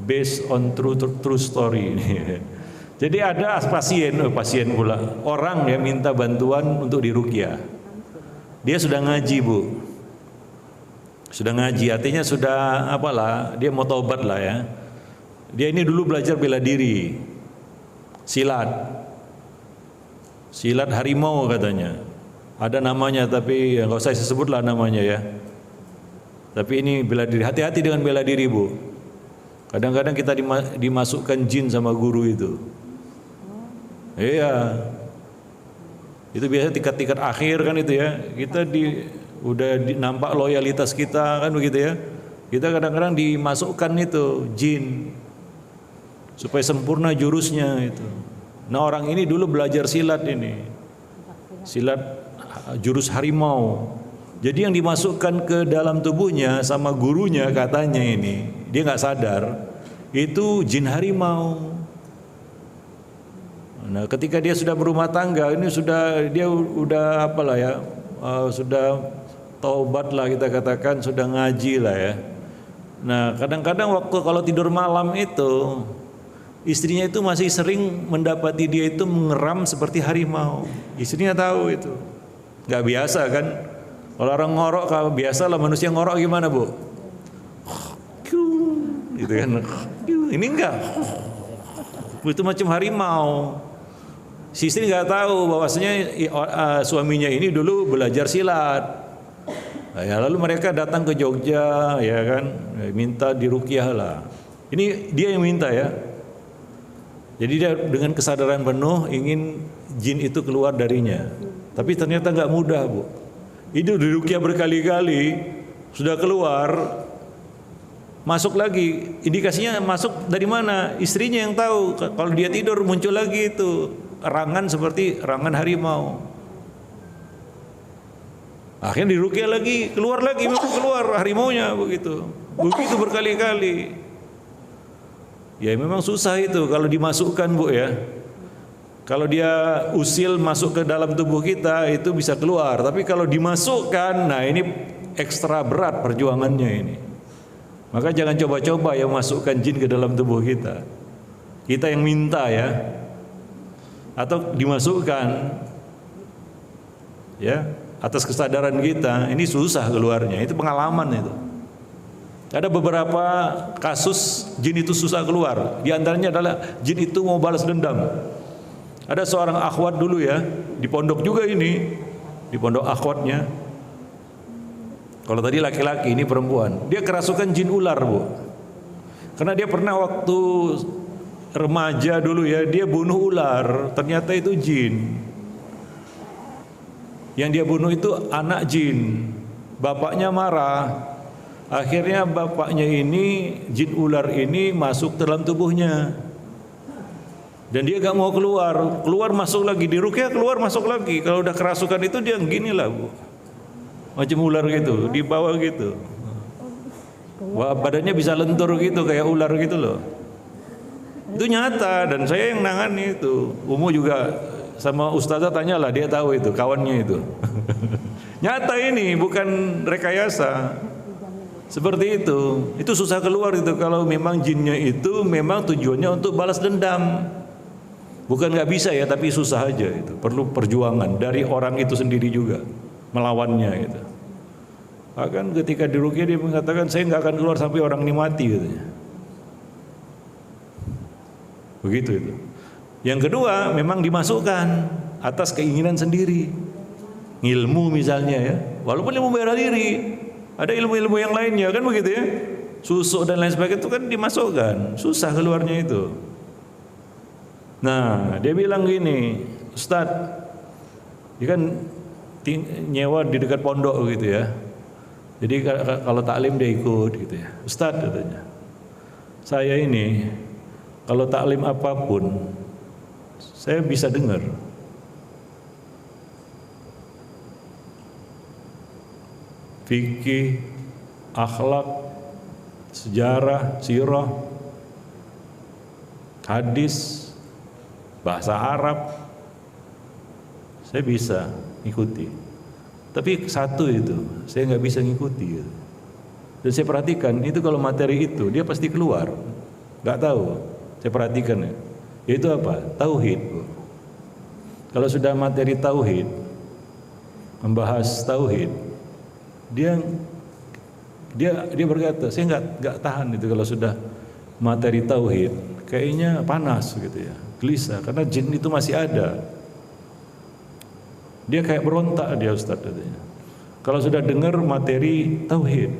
based on true story ini. Jadi ada pasien pula, orang yang minta bantuan untuk diruqyah. Dia sudah ngaji Bu, sudah ngaji, artinya sudah apalah, dia mau taubat lah ya. Dia ini dulu belajar bela diri, silat harimau katanya. Ada namanya tapi ya nggak usah disebut lah namanya ya. Tapi ini bela diri, hati-hati dengan bela diri Bu. Kadang-kadang kita dimasukkan jin sama guru itu. Iya. Itu biasanya tingkat-tingkat akhir kan itu ya. Kita nampak loyalitas kita kan begitu ya. Kita kadang-kadang dimasukkan itu jin supaya sempurna jurusnya itu. Nah, orang ini dulu belajar silat ini. Silat jurus harimau. Jadi yang dimasukkan ke dalam tubuhnya sama gurunya katanya ini, dia nggak sadar, itu jin harimau. Nah, ketika dia sudah berumah tangga, ini dia udah apalah ya, sudah taubat lah kita katakan, sudah ngaji lah ya. Nah kadang-kadang waktu kalau tidur malam itu istrinya itu masih sering mendapati dia itu mengeram seperti harimau. Istrinya tahu itu, nggak biasa kan. Kalau orang ngorok, kalau biasa lah manusia ngorok gimana bu? Gitu kan. Ini enggak, itu macam harimau. Si istri nggak tahu bahwasanya suaminya ini dulu belajar silat. Nah, ya, lalu mereka datang ke Jogja, ya kan, minta diruqyah lah. Ini dia yang minta ya. Jadi dia dengan kesadaran penuh ingin jin itu keluar darinya. Tapi ternyata nggak mudah bu. Itu diruqyah berkali-kali, sudah keluar, masuk lagi. Indikasinya masuk dari mana? Istrinya yang tahu. Kalau dia tidur muncul lagi itu erangan seperti erangan harimau. Akhirnya diruqyah lagi, keluar lagi, memang keluar harimaunya begitu. Begitu berkali-kali. Ya memang susah itu kalau dimasukkan bu ya. Kalau dia usil masuk ke dalam tubuh kita itu bisa keluar. Tapi kalau dimasukkan, nah ini ekstra berat perjuangannya ini. Maka jangan coba-coba ya masukkan jin ke dalam tubuh kita. Kita yang minta ya. Atau dimasukkan ya atas kesadaran kita, ini susah keluarnya. Itu pengalaman itu. Ada beberapa kasus jin itu susah keluar. Di antaranya adalah jin itu mau balas dendam. Ada seorang akhwat dulu ya, di pondok juga ini, di pondok akhwatnya. Kalau tadi laki-laki, ini perempuan. Dia kerasukan jin ular bu. Karena dia pernah waktu remaja dulu ya, dia bunuh ular. Ternyata itu jin. Yang dia bunuh itu anak jin. Bapaknya marah. Akhirnya bapaknya ini, jin ular ini masuk dalam tubuhnya. Dan dia gak mau keluar. Keluar masuk lagi, diruqyah keluar masuk lagi. Kalau udah kerasukan itu dia gini lah bu. Macam ular gitu, di bawah gitu. Wah, badannya bisa lentur gitu kayak ular gitu loh. Itu nyata dan saya yang nangani itu. Umu juga sama ustazah tanyalah, dia tahu itu, kawannya itu. Nyata ini, bukan rekayasa. Seperti itu. Itu susah keluar itu kalau memang jinnya itu memang tujuannya untuk balas dendam. Bukan nggak bisa ya, tapi susah aja itu. Perlu perjuangan dari orang itu sendiri juga melawannya itu. Bahkan ketika diruqyah dia mengatakan saya nggak akan keluar sampai orang ini mati katanya. Begitu itu. Yang kedua memang dimasukkan atas keinginan sendiri. Ilmu misalnya ya, walaupun ilmu bela diri, ada ilmu-ilmu yang lainnya kan begitu ya. Susuk dan lain sebagainya itu kan dimasukkan, susah keluarnya itu. Nah, dia bilang gini, Ustadz, dia kan nyewa di dekat pondok gitu ya. Jadi kalau taklim dia ikut gitu ya. Ustadz katanya, saya ini kalau taklim apapun saya bisa dengar. Fikih, akhlak, sejarah, sirah, hadis, bahasa Arab, saya bisa ikuti. Tapi satu itu, saya nggak bisa ngikuti. Dan saya perhatikan itu kalau materi itu dia pasti keluar. Nggak tahu. Saya perhatikan ya. Yaitu apa? Tauhid. Kalau sudah materi tauhid, membahas tauhid, dia berkata, saya nggak tahan itu kalau sudah materi tauhid, kayaknya panas gitu ya. Gelisah karena jin itu masih ada. Dia kayak berontak dia Ustaz katanya. Kalau sudah dengar materi tauhid.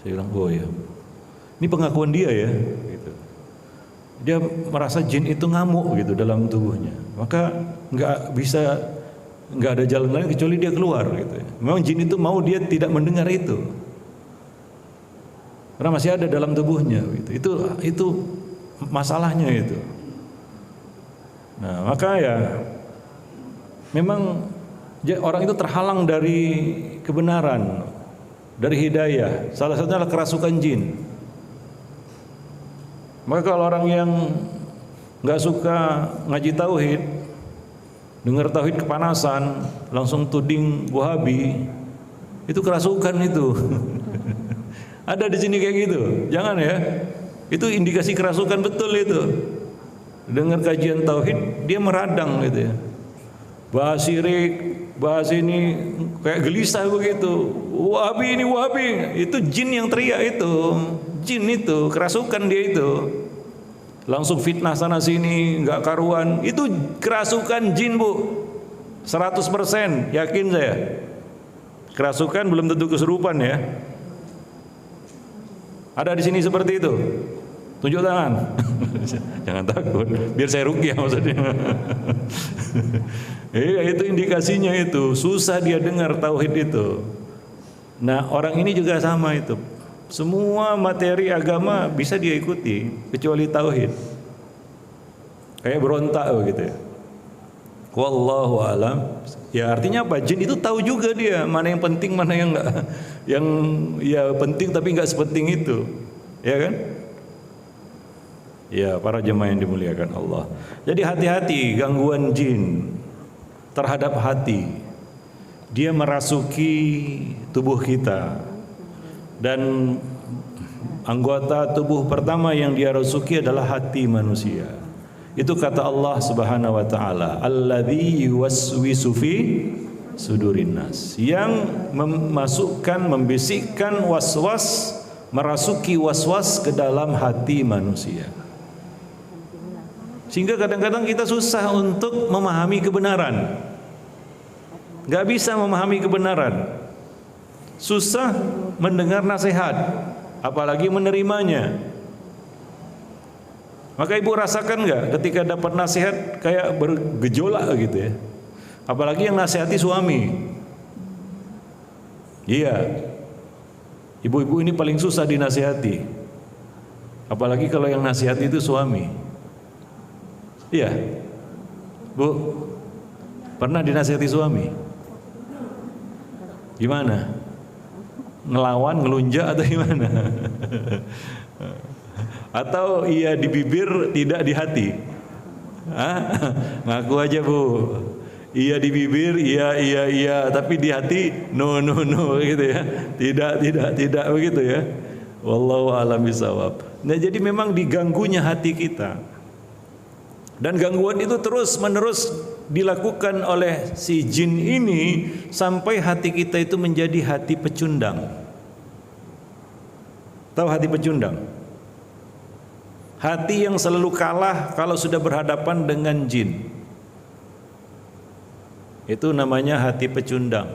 Saya bilang, oh ya. Ini pengakuan dia ya gitu. Dia merasa jin itu ngamuk gitu dalam tubuhnya. Maka nggak ada jalan lain kecuali dia keluar gitu ya. Memang jin itu mau dia tidak mendengar itu. Karena masih ada dalam tubuhnya gitu. Itu masalahnya itu. Nah, maka ya memang orang itu terhalang dari kebenaran, dari hidayah. Salah satunya adalah kerasukan jin. Maka kalau orang yang nggak suka ngaji tauhid, dengar tauhid kepanasan, langsung tuding Wahabi, itu kerasukan itu. Ada di sini kayak gitu, jangan ya. Itu indikasi kerasukan betul itu. Dengar kajian tauhid, dia meradang gitu ya. Bahas syirik, bahas ini kayak gelisah begitu. Wahabi ini Wahabi, itu jin yang teriak itu. Jin itu, kerasukan dia itu. Langsung fitnah sana sini, nggak karuan. Itu kerasukan jin, Bu. 100% yakin saya. Kerasukan belum tentu kesurupan ya. Ada di sini seperti itu? Tunjuk tangan. Jangan takut, biar saya ruqyah maksudnya. Itu indikasinya itu. Susah dia dengar tauhid itu. Nah, orang ini juga sama itu. Semua materi agama bisa dia ikuti kecuali tauhid. Kayak berontak begitu ya. Wallahu alam. Ya artinya apa? Jin itu tahu juga dia mana yang penting, mana yang enggak. Yang ya penting tapi enggak sepenting itu. Ya kan? Ya, para jemaah yang dimuliakan Allah. Jadi hati-hati gangguan jin terhadap hati. Dia merasuki tubuh kita. Dan anggota tubuh pertama yang dia rasuki adalah hati manusia. Itu kata Allah Subhanahu wa taala, alladzi yuwaswisu fi sudurin nas. Yang memasukkan, membisikkan waswas, merasuki waswas ke dalam hati manusia. Sehingga kadang-kadang kita susah untuk memahami kebenaran. Gak bisa memahami kebenaran. Susah mendengar nasihat, apalagi menerimanya. Maka ibu rasakan gak ketika dapat nasihat kayak bergejolak gitu ya. Apalagi yang nasihati suami. Iya. Ibu-ibu ini paling susah dinasihati. Apalagi kalau yang nasihati itu suami. Iya, Bu, pernah dinasihati suami? Gimana? Ngelawan, ngelunjak atau gimana? Atau iya di bibir, tidak di hati? Hah? Ngaku aja, Bu. Iya di bibir, iya, tapi di hati no gitu ya. Tidak begitu ya. Wallahu a'lam bishawab. Nah, jadi memang diganggunya hati kita. Dan gangguan itu terus-menerus dilakukan oleh si jin ini sampai hati kita itu menjadi hati pecundang. Tahu hati pecundang? Hati yang selalu kalah kalau sudah berhadapan dengan jin. Itu namanya hati pecundang.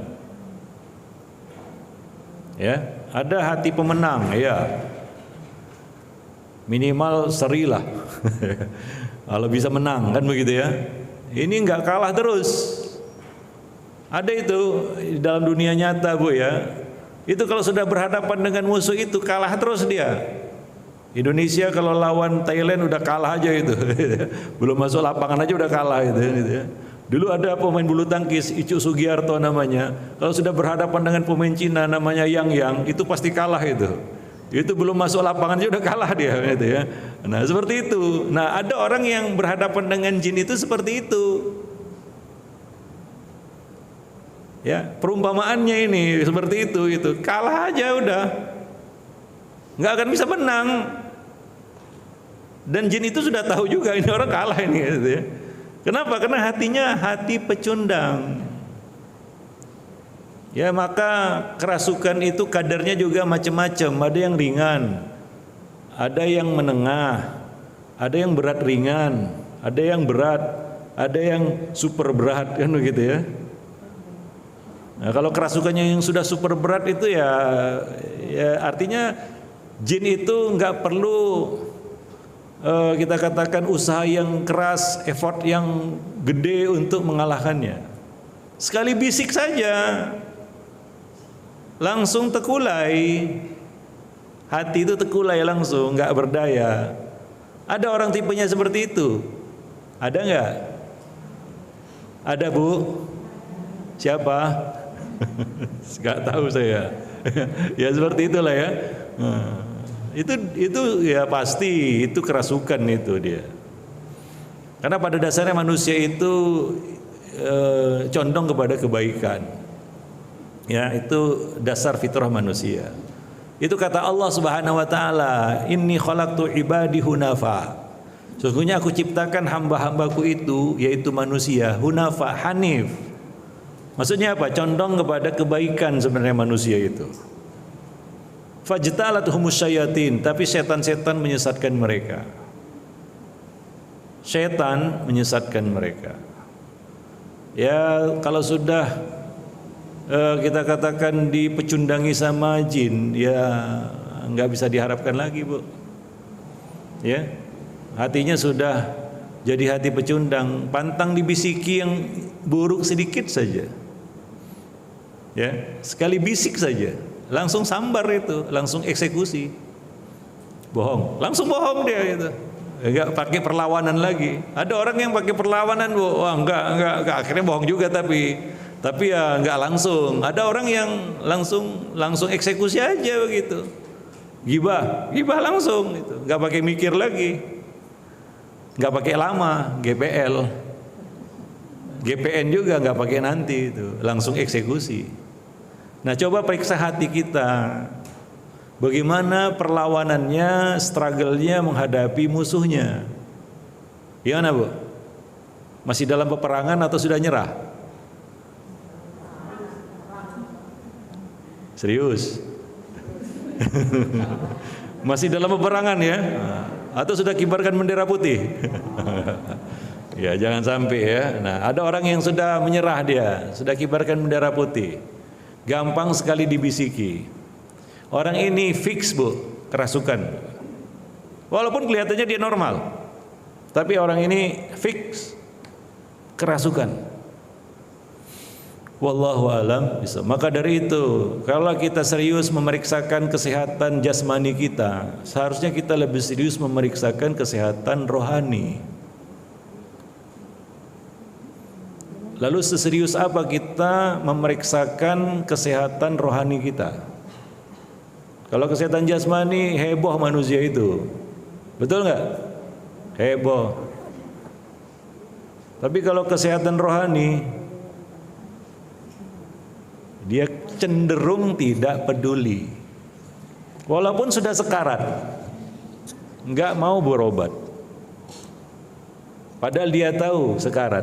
Ya, ada hati pemenang, ya. Minimal seri lah. Kalau bisa menang kan begitu ya. Ini nggak kalah terus. Ada itu di dalam dunia nyata, Bu ya. Itu kalau sudah berhadapan dengan musuh itu kalah terus dia. Indonesia kalau lawan Thailand udah kalah aja itu. Belum masuk lapangan aja udah kalah itu ya. Dulu ada pemain bulu tangkis Icuk Sugiarto namanya. Kalau sudah berhadapan dengan pemain Cina namanya Yang, itu pasti kalah itu. Itu belum masuk lapangan aja udah kalah dia gitu ya. Nah, seperti itu. Nah, ada orang yang berhadapan dengan jin itu seperti itu. Ya, perumpamaannya ini seperti itu. Kalah aja udah. Nggak akan bisa menang. Dan jin itu sudah tahu juga ini orang kalah ini gitu ya. Kenapa? Karena hatinya hati pecundang. Ya, maka kerasukan itu kadarnya juga macam-macam. Ada yang ringan, ada yang menengah, ada yang berat ringan, ada yang berat, ada yang super berat kan begitu ya. Nah, kalau kerasukannya yang sudah super berat itu ya artinya jin itu nggak perlu kita katakan usaha yang keras, effort yang gede untuk mengalahkannya. Sekali bisik saja langsung tekulai, hati itu tekulai langsung, nggak berdaya. Ada orang tipenya seperti itu? Ada nggak? Ada, Bu? Siapa? Nggak tahu saya. Ya seperti itulah ya. Itu ya pasti itu kerasukan itu dia. Karena pada dasarnya manusia itu condong kepada kebaikan. Ya, itu dasar fitrah manusia. Itu kata Allah Subhanahu wa taala, "Inni khalaqtu ibadi hunafa." Sesungguhnya aku ciptakan hamba-hambaku itu, yaitu manusia, hunafa, hanif. Maksudnya apa? Condong kepada kebaikan sebenarnya manusia itu. Fajtalathum syayatin, tapi setan-setan menyesatkan mereka. Setan menyesatkan mereka. Ya, kalau sudah kita katakan dipecundangi sama jin, ya nggak bisa diharapkan lagi, Bu. Ya, hatinya sudah jadi hati pecundang, pantang dibisiki yang buruk sedikit saja. Ya, sekali bisik saja, langsung sambar itu, langsung eksekusi. Bohong, langsung bohong dia itu. Enggak pakai perlawanan lagi. Ada orang yang pakai perlawanan, Bu. Wah, enggak, akhirnya bohong juga tapi ya enggak langsung. Ada orang yang langsung eksekusi aja begitu. Gibah langsung itu, enggak pakai mikir lagi. Enggak pakai lama, GPL. GPN juga enggak pakai nanti itu, langsung eksekusi. Nah, coba periksa hati kita. Bagaimana perlawanannya, struggle-nya menghadapi musuhnya? Gimana, Bu? Masih dalam peperangan atau sudah nyerah? Serius? Masih dalam peperangan ya? Atau sudah kibarkan bendera putih? Ya, jangan sampai ya. Nah, ada orang yang sudah menyerah dia, sudah kibarkan bendera putih. Gampang sekali dibisiki. Orang ini fix, Bu, kerasukan. Walaupun kelihatannya dia normal, tapi orang ini fix kerasukan. Wallahu alam bisa. Maka dari itu, kalau kita serius memeriksakan kesehatan jasmani kita, seharusnya kita lebih serius memeriksakan kesehatan rohani. Lalu seserius apa kita memeriksakan kesehatan rohani kita? Kalau kesehatan jasmani, heboh manusia itu, betul nggak? Heboh. Tapi kalau kesehatan rohani, dia cenderung tidak peduli. Walaupun sudah sekarat, nggak mau berobat. Padahal dia tahu sekarat,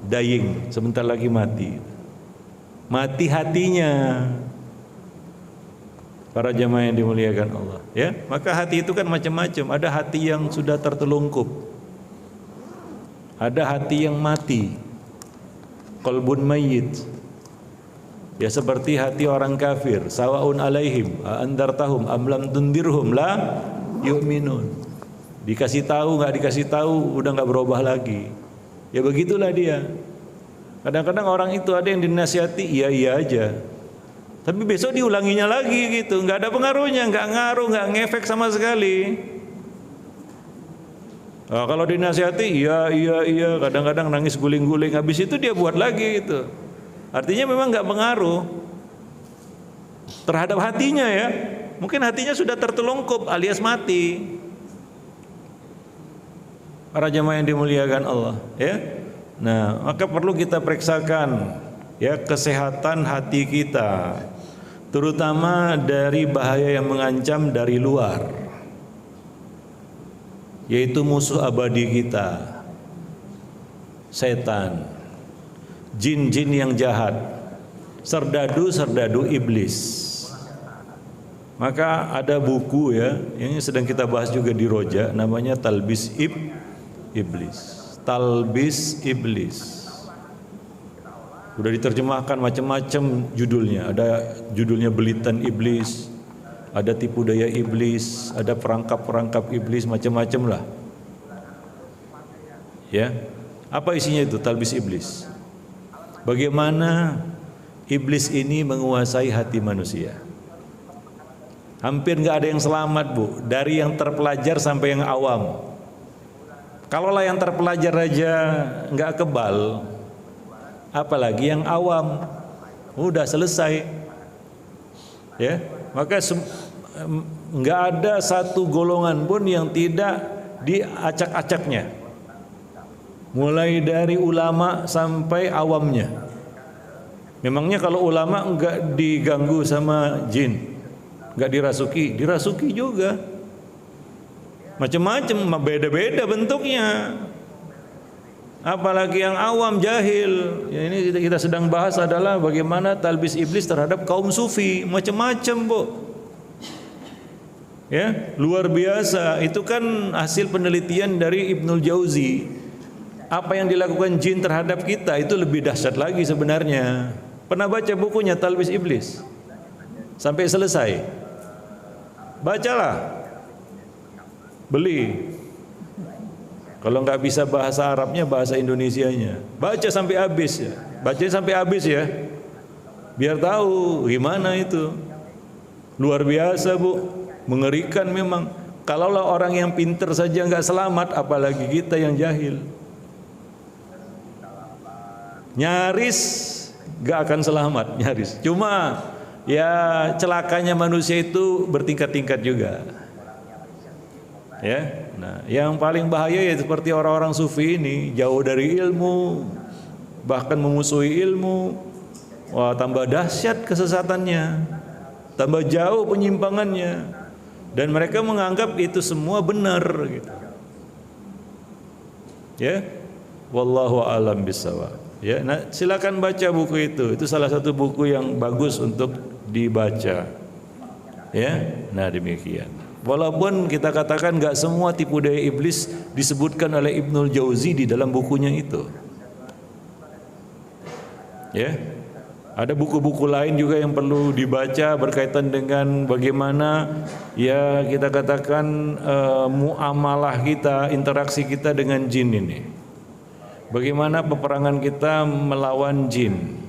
dying, sebentar lagi mati. Mati hatinya. Para jamaah yang dimuliakan Allah, ya. Maka hati itu kan macam-macam. Ada hati yang sudah tertelungkup. Ada hati yang mati. Qalbun mayyit. Ya, seperti hati orang kafir, sawaun alaihim andartahum am lam tundirhum la yu'minun. Dikasih tahu enggak dikasih tahu udah enggak berubah lagi. Ya begitulah dia. Kadang-kadang orang itu ada yang dinasihati iya aja. Tapi besok diulanginya lagi gitu, nggak ada pengaruhnya, nggak ngaruh, nggak ngefek sama sekali. Nah, kalau dinasihati, iya, kadang-kadang nangis guling-guling, habis itu dia buat lagi gitu. Artinya memang nggak pengaruh terhadap hatinya ya. Mungkin hatinya sudah tertelungkup alias mati. Para jemaah yang dimuliakan Allah, ya. Nah, maka perlu kita periksakan ya kesehatan hati kita, terutama dari bahaya yang mengancam dari luar, yaitu musuh abadi kita, setan, jin-jin yang jahat, serdadu-serdadu iblis. Maka ada buku ya, yang sedang kita bahas juga di Roja, namanya Talbis Iblis. Talbis Iblis. Udah diterjemahkan macam-macam judulnya. Ada judulnya Belitan Iblis, ada Tipu Daya Iblis, ada Perangkap-perangkap Iblis, macam-macam lah. Ya, apa isinya itu Talbis Iblis? Bagaimana iblis ini menguasai hati manusia? Hampir nggak ada yang selamat, Bu, dari yang terpelajar sampai yang awam. Kalaulah yang terpelajar aja nggak kebal, apalagi yang awam, udah selesai. Ya, maka nggak ada satu golongan pun yang tidak diacak-acaknya. mulai dari ulama sampai awamnya. Memangnya kalau ulama enggak diganggu sama jin, enggak dirasuki? Dirasuki juga. Macam-macam, beda-beda bentuknya. Apalagi yang awam, jahil. Ya, ini kita sedang bahas adalah bagaimana talbis iblis terhadap kaum sufi. Macam-macam, Bu. Ya, luar biasa. Itu kan hasil penelitian dari Ibnul Jauzi. Apa yang dilakukan jin terhadap kita itu lebih dahsyat lagi sebenarnya. Pernah baca bukunya Talbis Iblis sampai selesai? Bacalah, beli. Kalau nggak bisa bahasa Arabnya, bahasa Indonesianya, baca sampai habis ya. Baca sampai habis ya, biar tahu gimana itu. Luar biasa, Bu, mengerikan memang. Kalaulah orang yang pinter saja nggak selamat, apalagi kita yang jahil. Nyaris gak akan selamat, nyaris. Cuma ya celakanya manusia itu bertingkat-tingkat juga. Ya, nah yang paling bahaya ya seperti orang-orang sufi ini, jauh dari ilmu, bahkan memusuhi ilmu. Wah, tambah dahsyat kesesatannya, tambah jauh penyimpangannya, dan mereka menganggap itu semua benar gitu. Ya, wallahu a'lam bishawab. Ya, nah, silakan baca buku itu. Itu salah satu buku yang bagus untuk dibaca. Ya, nah demikian. Walaupun kita katakan nggak semua tipu daya iblis disebutkan oleh Ibnul Jauzi di dalam bukunya itu. Ya, ada buku-buku lain juga yang perlu dibaca berkaitan dengan bagaimana ya kita katakan muamalah kita, interaksi kita dengan jin ini. Bagaimana peperangan kita melawan jin.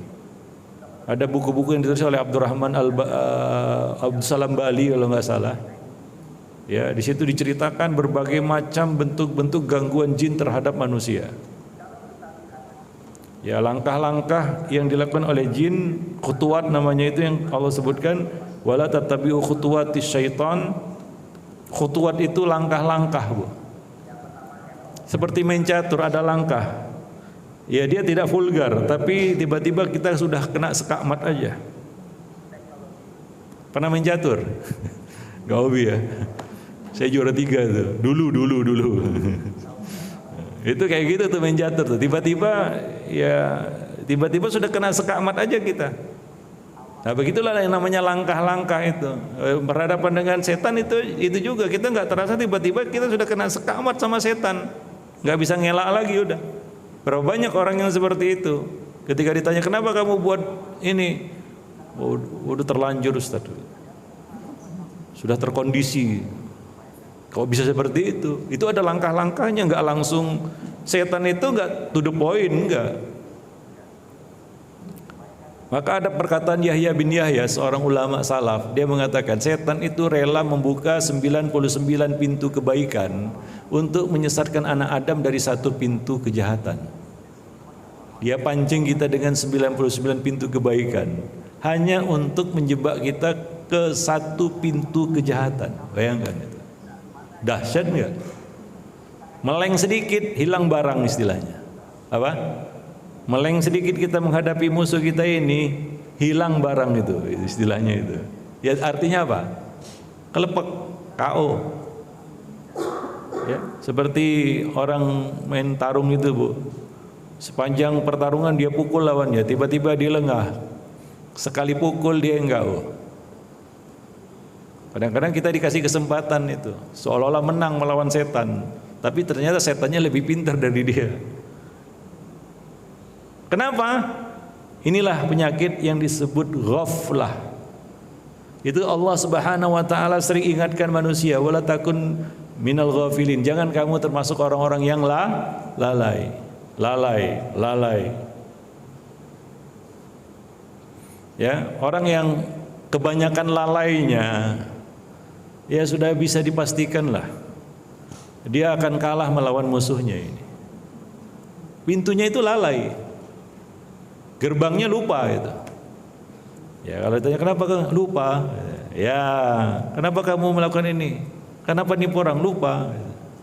Ada buku-buku yang ditulis oleh Abdurrahman Abdul Salam Bali kalau nggak salah. Ya, di situ diceritakan berbagai macam bentuk-bentuk gangguan jin terhadap manusia. Ya, langkah-langkah yang dilakukan oleh jin, khutuwat namanya itu yang Allah sebutkan, wala tattabi'u khutuwatis syaitan. Khutuwat itu langkah-langkah, Bu. Seperti main catur, ada langkah. Ya, dia tidak vulgar, tapi tiba-tiba kita sudah kena sekakmat aja. Pernah main catur? Gak hobi ya? Saya juara 3 tuh. Dulu. Itu kayak gitu tuh main catur tuh. Tiba-tiba sudah kena sekakmat aja kita. Nah, begitulah yang namanya langkah-langkah itu. Berhadapan dengan setan itu juga kita nggak terasa tiba-tiba kita sudah kena sekakmat sama setan. Nggak bisa ngelak lagi udah. Berapa banyak orang yang seperti itu. Ketika ditanya kenapa kamu buat ini, udah terlanjur Ustaz. Sudah terkondisi. Kok bisa seperti itu? Itu ada langkah-langkahnya, nggak langsung setan itu nggak to the point, nggak. Maka ada perkataan Yahya bin Yahya, seorang ulama salaf, dia mengatakan setan itu rela membuka 99 pintu kebaikan untuk menyesatkan anak Adam dari satu pintu kejahatan. Dia pancing kita dengan 99 pintu kebaikan hanya untuk menjebak kita ke satu pintu kejahatan. Bayangkan itu. Dahsyat enggak? Meleng sedikit hilang barang istilahnya. Apa? Meleng sedikit kita menghadapi musuh kita ini, hilang barang itu istilahnya itu. Ya artinya apa? Kelepek, KO. Ya, seperti orang main tarung itu, Bu. Sepanjang pertarungan dia pukul lawannya, tiba-tiba dia lengah. Sekali pukul dia enggak. Kadang-kadang kita dikasih kesempatan itu, seolah-olah menang melawan setan, tapi ternyata setannya lebih pintar dari dia. Kenapa? Inilah penyakit yang disebut ghaflah. Itu Allah Subhanahu wa taala sering ingatkan manusia, wala takun minal ghafilin. Jangan kamu termasuk orang-orang yang lalai. Ya, orang yang kebanyakan lalainya ya sudah bisa dipastikan lah dia akan kalah melawan musuhnya ini. Pintunya itu lalai, gerbangnya lupa itu. Ya, kalau ditanya kenapa lupa? Ya, kenapa kamu melakukan ini? Kenapa nipu orang? Lupa.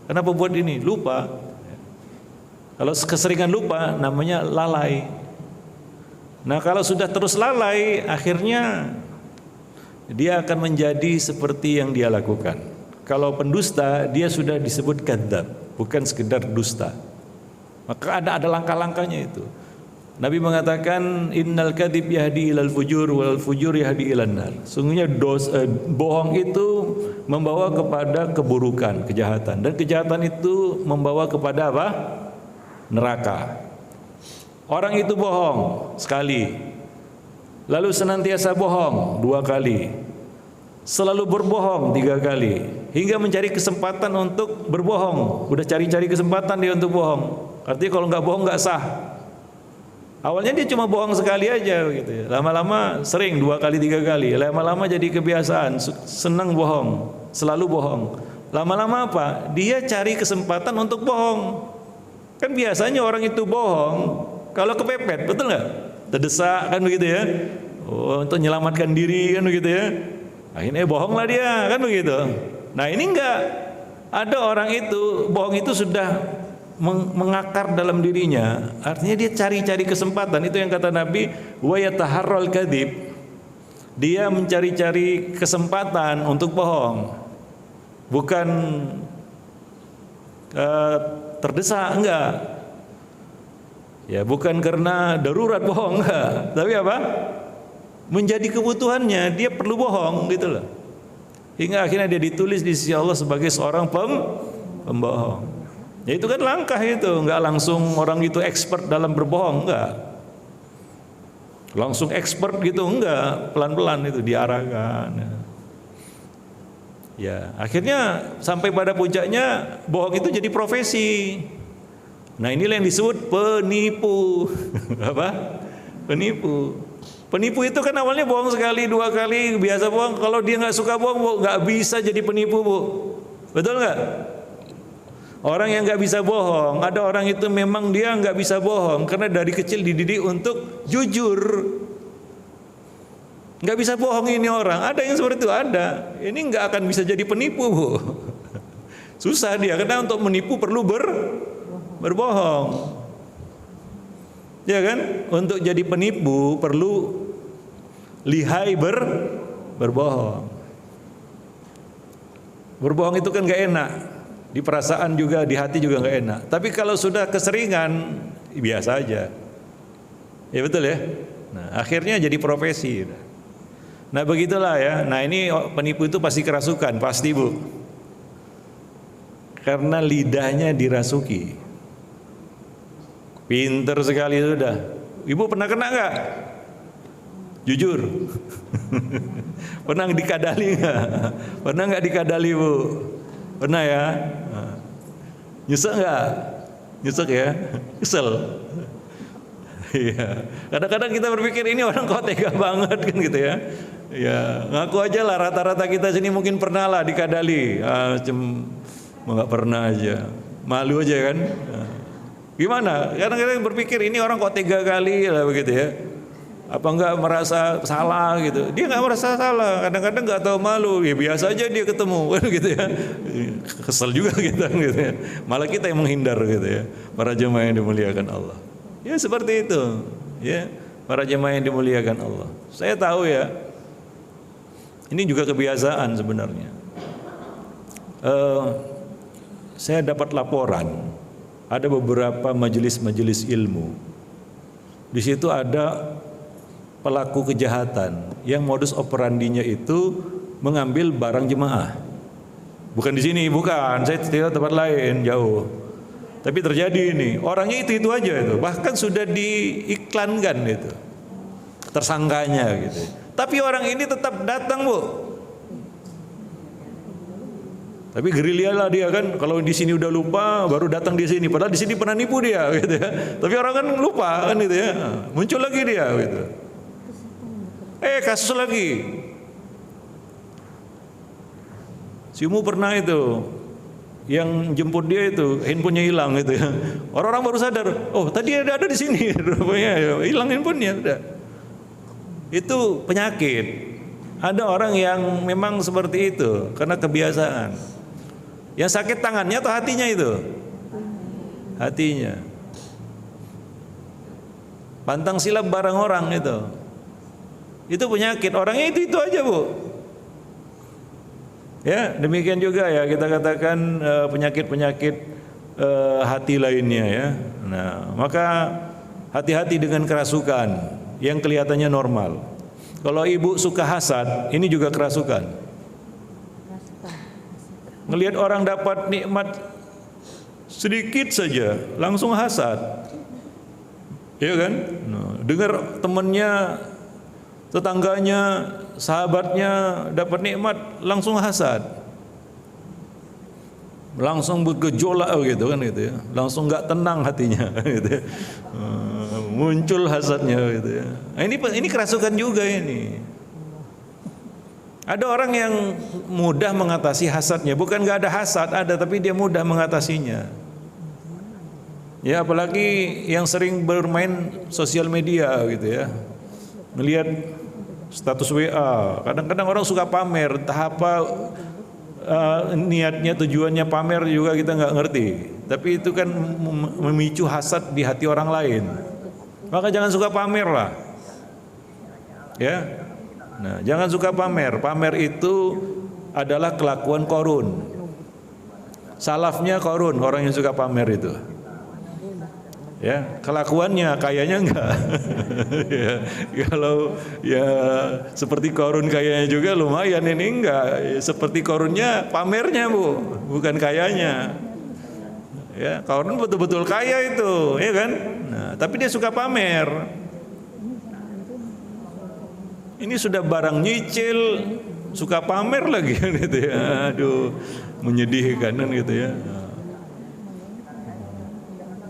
Kenapa buat ini? Lupa. Kalau keseringan lupa namanya lalai. Nah, kalau sudah terus lalai, akhirnya dia akan menjadi seperti yang dia lakukan. Kalau pendusta, dia sudah disebut kadzdzab, bukan sekedar dusta. Maka ada langkah-langkahnya itu. Nabi mengatakan innal kadzib yahdi ilal fujur wal fujur yahdi ilan nar. Sungguhnya bohong itu membawa kepada keburukan, kejahatan, dan kejahatan itu membawa kepada apa? Neraka. Orang itu bohong sekali, lalu senantiasa bohong 2 kali, selalu berbohong 3 kali, hingga mencari kesempatan untuk berbohong. Udah cari-cari kesempatan dia untuk bohong. Artinya kalau nggak bohong nggak sah. Awalnya dia cuma bohong sekali aja gitu ya. Lama-lama sering 2 kali 3 kali. Lama-lama jadi kebiasaan, senang bohong, selalu bohong. Lama-lama apa? Dia cari kesempatan untuk bohong. Kan biasanya orang itu bohong kalau kepepet, betul nggak? Terdesak kan begitu ya. Oh, untuk menyelamatkan diri kan begitu ya. Akhirnya bohonglah dia kan begitu. Nah, ini enggak. Ada orang itu bohong itu sudah mengakar dalam dirinya, artinya dia cari-cari kesempatan. Itu yang kata Nabi, wa yataharral kadzib. Dia mencari-cari kesempatan untuk bohong, bukan terdesak, enggak ya, bukan karena darurat bohong, enggak, tapi apa, menjadi kebutuhannya, dia perlu bohong gitu loh, hingga akhirnya dia ditulis di sisi Allah sebagai seorang pembohong. Ya itu kan langkah itu, enggak langsung orang itu expert dalam berbohong, enggak. Langsung expert gitu enggak, pelan-pelan itu diarahkan. Ya, akhirnya sampai pada puncaknya bohong itu jadi profesi. Nah, inilah yang disebut penipu. Apa? Penipu. Penipu itu kan awalnya bohong sekali, 2 kali, biasa bohong. Kalau dia nggak suka bohong, nggak bisa jadi penipu, Bu. Betul nggak? Orang yang nggak bisa bohong, ada orang itu memang dia nggak bisa bohong karena dari kecil dididik untuk jujur. Nggak bisa bohong ini orang. Ada yang seperti itu, ada. Ini nggak akan bisa jadi penipu, Bu. Susah dia, karena untuk menipu perlu berbohong. Ya kan? Untuk jadi penipu perlu lihai berbohong. Berbohong itu kan nggak enak. Di perasaan juga, di hati juga nggak enak. Tapi kalau sudah keseringan, biasa aja. Ya betul ya. Nah, akhirnya jadi profesi. Nah, begitulah ya. Nah, ini penipu itu pasti kerasukan, pasti, Bu. Karena lidahnya dirasuki. Pinter sekali sudah. Ibu pernah kena nggak? Jujur. Pernah dikadali nggak? Pernah nggak dikadali, Bu? Pernah ya? Nyesek nggak? Nyesek ya? Kesel. Iya. Kadang-kadang kita berpikir ini orang kok tega banget kan gitu ya. Ya, ngaku aja lah, rata-rata kita sini mungkin pernah lah dikadali. Nggak pernah aja. Malu aja kan? Gimana? Kadang-kadang berpikir ini orang kok tega kali lah begitu ya. Apa enggak merasa salah gitu? Dia nggak merasa salah, kadang-kadang nggak tahu malu, ya biasa aja dia ketemu kan gitu ya. Kesel juga kita gitu ya. Malah kita yang menghindar gitu ya. Para jemaah yang dimuliakan Allah. Ya seperti itu, ya. Para jemaah yang dimuliakan Allah. Saya tahu ya. Ini juga kebiasaan sebenarnya. Saya dapat laporan ada beberapa majelis-majelis ilmu. Di situ ada pelaku kejahatan yang modus operandinya itu mengambil barang jemaah. Bukan di sini, bukan. Saya tidak tempat lain, jauh. Tapi terjadi ini. Orangnya itu aja itu. Bahkan sudah diiklankan itu. Tersangkanya gitu. Tapi orang ini tetap datang, Bu. Tapi gerilya lah dia kan, kalau di sini udah lupa baru datang di sini. Padahal di sini pernah nipu dia gitu ya. Tapi orang kan lupa kan gitu ya. Muncul lagi dia gitu. Kasus lagi. Si Umu pernah itu yang jemput dia itu handphonenya hilang gitu ya. Orang-orang baru sadar, oh tadi ada di sini, rupanya hilang handphonenya udah. Itu penyakit. Ada orang yang memang seperti itu karena kebiasaan. Yang sakit tangannya atau hatinya itu? Hatinya. pantang silap barang orang itu penyakit. Orangnya itu aja, Bu. Ya, demikian juga ya kita katakan penyakit-penyakit hati lainnya ya. Nah, maka hati-hati dengan kerasukan yang kelihatannya normal. Kalau ibu suka hasad, ini juga kerasukan. Ngelihat orang dapat nikmat sedikit saja, langsung hasad. Iya kan? Nah, dengar temannya, tetangganya, sahabatnya dapat nikmat, langsung hasad. Langsung bergejolak gitu kan gitu ya. Langsung nggak tenang hatinya gitu ya. Muncul hasadnya gitu ya. Nah, ini kerasukan juga ini. Ada orang yang mudah mengatasi hasadnya, bukan nggak ada hasad, ada, tapi dia mudah mengatasinya. Ya, apalagi yang sering bermain sosial media gitu ya. Melihat status WA, kadang-kadang orang suka pamer, entah apa niatnya, tujuannya pamer juga kita nggak ngerti. Tapi itu kan memicu hasad di hati orang lain. Maka jangan suka pamer lah. Ya. Nah, jangan suka pamer. Pamer itu adalah kelakuan Qarun. Salafnya Qarun, orang yang suka pamer itu. Ya, kelakuannya kayaknya enggak. Ya, kalau ya seperti Qarun kayaknya juga lumayan, ini enggak. Seperti Qarunnya pamernya, Bu, bukan kayanya. Ya, Qarun betul-betul kaya itu, ya kan? Nah, tapi dia suka pamer. Ini sudah barang nyicil, suka pamer lagi kan gitu ya. Aduh, menyedihkan kan gitu ya.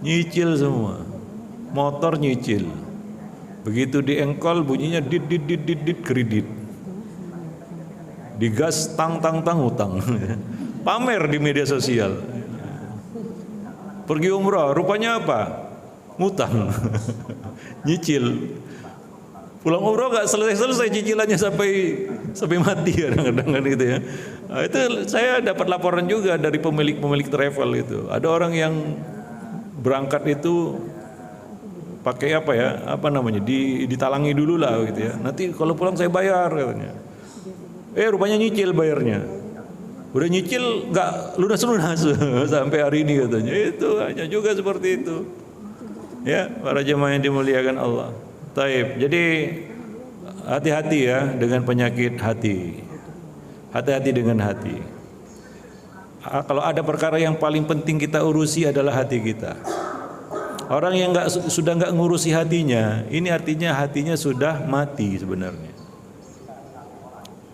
Nyicil semua, motor nyicil, begitu diengkol bunyinya dit dit dit dit dit kredit, digas tang tang tang utang, pamer di media sosial. Pergi umrah, rupanya apa? Ngutang, nyicil. Pulang umrah gak selesai cicilannya sampai mati kadang-kadang kan gitu ya. Nah, itu saya dapat laporan juga dari pemilik travel itu. Ada orang yang berangkat itu pakai apa ya, apa namanya, ditalangi dulu lah gitu ya, nanti kalau pulang saya bayar katanya. Rupanya nyicil bayarnya, udah nyicil nggak lunas sampai hari ini katanya. Itu hanya juga seperti itu ya, para jemaah yang dimuliakan Allah. Taib, jadi hati-hati ya dengan penyakit hati, hati-hati dengan hati. Kalau ada perkara yang paling penting kita urusi adalah hati kita. Orang yang sudah nggak ngurusi hatinya, ini artinya hatinya sudah mati sebenarnya.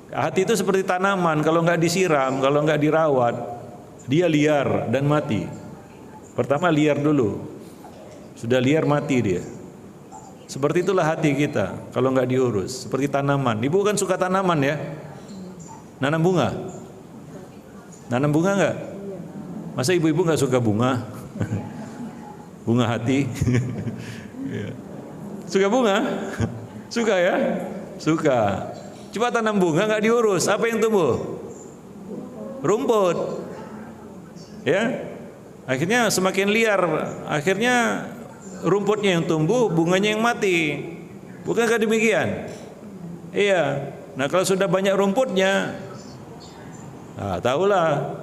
Hati itu seperti tanaman, kalau nggak disiram, kalau nggak dirawat, dia liar dan mati. Pertama liar dulu, sudah liar mati dia. Seperti itulah hati kita, kalau nggak diurus, seperti tanaman. Ibu kan suka tanaman ya, nanam bunga. Nanam bunga nggak? Masa ibu-ibu nggak suka bunga? Bunga hati. Suka bunga? Suka ya? Suka. Coba tanam bunga nggak diurus, apa yang tumbuh? Rumput. Ya, akhirnya semakin liar. Akhirnya rumputnya yang tumbuh, bunganya yang mati. Bukankah demikian? Iya. Nah, kalau sudah banyak rumputnya, nah, tahulah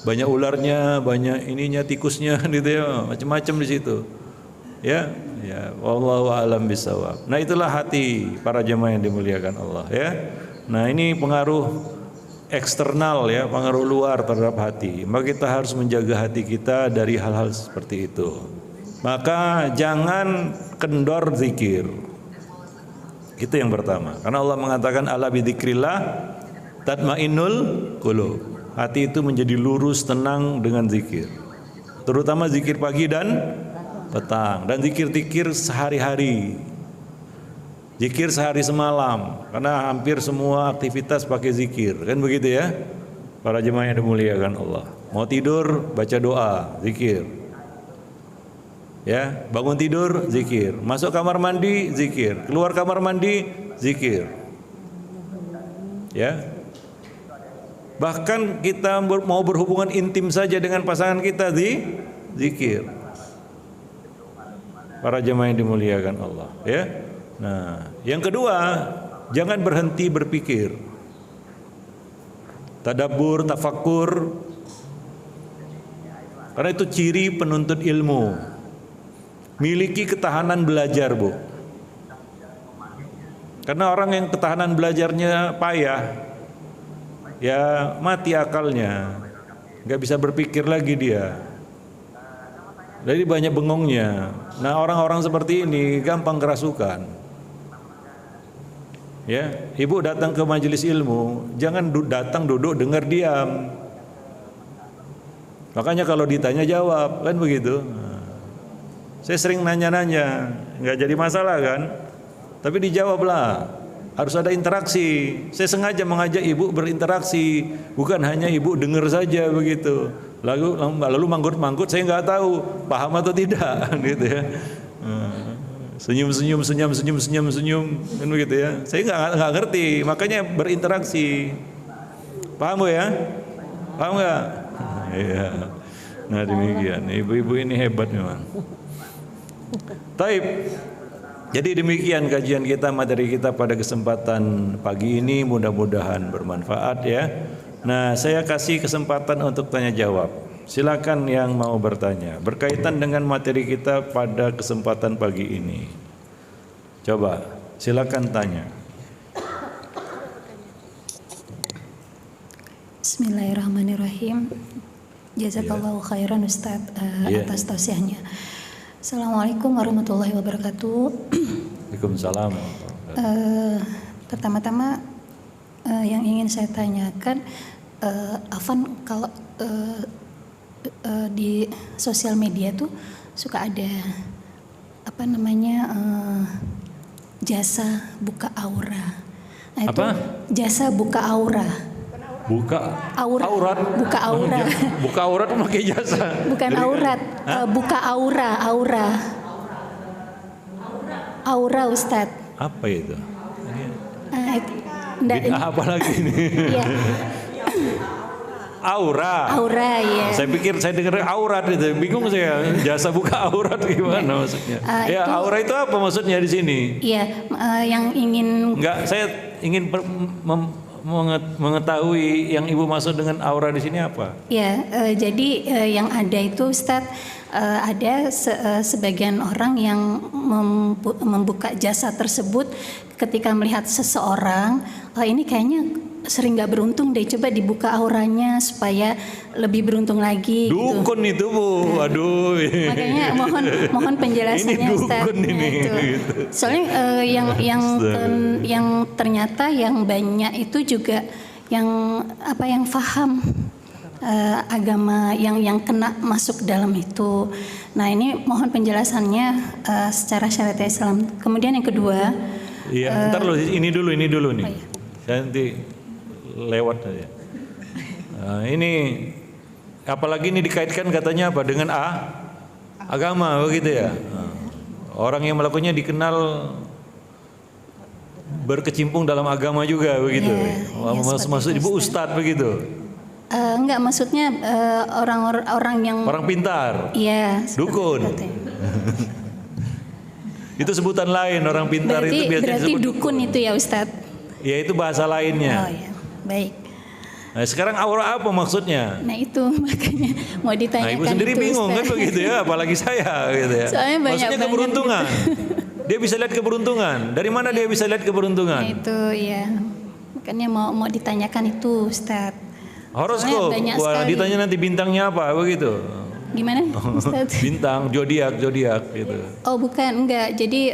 banyak ularnya, banyak ininya, tikusnya gitu ya, macam-macam di situ. Ya, wallahu a'lam bishawab. Nah, itulah hati para jemaah yang dimuliakan Allah ya. Nah, ini pengaruh eksternal ya, pengaruh luar terhadap hati. Maka kita harus menjaga hati kita dari hal-hal seperti itu. Maka jangan kendor zikir. Itu yang pertama. Karena Allah mengatakan ala bidzikrillah tatmainnul qulub. Hati itu menjadi lurus, tenang dengan zikir. Terutama zikir pagi dan petang, dan zikir-zikir sehari-hari. Zikir sehari semalam, karena hampir semua aktivitas pakai zikir. Kan begitu ya? Para jemaah yang dimuliakan Allah. Mau tidur baca doa, zikir. Ya, bangun tidur zikir, masuk kamar mandi zikir, keluar kamar mandi zikir. Ya. Bahkan kita mau berhubungan intim saja dengan pasangan kita zikir. para jemaah yang dimuliakan Allah, ya. Nah, yang kedua, jangan berhenti berpikir. Tadabbur, tafakkur. Karena itu ciri penuntut ilmu. Miliki ketahanan belajar, Bu. Karena orang yang ketahanan belajarnya payah, ya mati akalnya, nggak bisa berpikir lagi dia. Jadi banyak bengongnya. Nah, orang-orang seperti ini gampang kerasukan. Ya, ibu datang ke majelis ilmu, jangan datang duduk dengar diam. Makanya kalau ditanya jawab, kan begitu. Nah, saya sering nanya-nanya, nggak jadi masalah kan? Tapi dijawablah. Harus ada interaksi. Saya sengaja mengajak ibu berinteraksi, bukan hanya ibu dengar saja begitu. Lalu manggut-manggut, saya nggak tahu paham atau tidak, gitu ya. Senyum, kan begitu ya. Saya nggak ngerti, makanya berinteraksi. Paham Bu ya? Paham nggak? Iya. Nah demikian, ibu-ibu ini hebat memang. Taib. Jadi demikian kajian kita, materi kita pada kesempatan pagi ini, mudah-mudahan bermanfaat ya. Nah, saya kasih kesempatan untuk tanya jawab. Silakan yang mau bertanya berkaitan dengan materi kita pada kesempatan pagi ini. Coba, silakan tanya. Bismillahirrahmanirrahim. Jazakallahu khairan Ustadz atas tausiahnya. Assalamualaikum warahmatullahi wabarakatuh. Waalaikumsalam. Pertama-tama yang ingin saya tanyakan, Afan, kalau di sosial media tuh suka ada apa namanya jasa buka aura. Nah, itu jasa buka aura. Buka aurat. Buka aura. Buka aurat memakai jasa. Bukan aurat, buka aura. Aura Ustadz. Apa itu? Apa lagi ini? Iya. Aura ya. Saya pikir saya dengar aurat itu, bingung saya. Jasa buka aurat gimana maksudnya? Ya aura itu apa maksudnya di sini? Iya, yang ingin. Enggak, saya ingin mengetahui yang ibu maksud dengan aura di sini apa? Ya, jadi yang ada itu Ustadz, ada sebagian orang yang membuka jasa tersebut ketika melihat seseorang, ini kayaknya sering nggak beruntung deh, coba dibuka auranya supaya lebih beruntung lagi. Dukun gitu. Itu Bu, aduh. Makanya mohon penjelasannya Ustadz. Ini. Gitu. Soalnya yang ternyata yang banyak itu juga yang faham agama yang kena masuk dalam itu. Nah ini mohon penjelasannya secara syariat Islam. Kemudian yang kedua. Iya, ntar loh ini dulu nih. Oh iya. Saya nanti lewat saja. Ini apalagi ini dikaitkan katanya apa dengan agama begitu ya. Orang yang melakukannya dikenal berkecimpung dalam agama juga begitu. Maksud ibu ustadz begitu. Enggak, maksudnya orang yang orang pintar. Iya. Dukun. Itu sebutan lain, orang pintar itu biasanya berarti dukun itu ya Ustadz. Ya itu bahasa lainnya. Oh ya, baik. Nah sekarang aura apa maksudnya? Nah itu makanya mau ditanyakan. Nah ibu sendiri bingung Ustaz. Kan begitu ya, apalagi saya gitu ya. Soalnya maksudnya keberuntungan. Gitu. Dia bisa lihat keberuntungan. Dari mana dia bisa lihat keberuntungan? Nah, itu ya. Makanya mau ditanyakan itu Ustaz. Horoskop. Wah, ditanya nanti bintangnya apa begitu. Gimana Ustaz? Bintang, zodiak gitu. Oh bukan, enggak. Jadi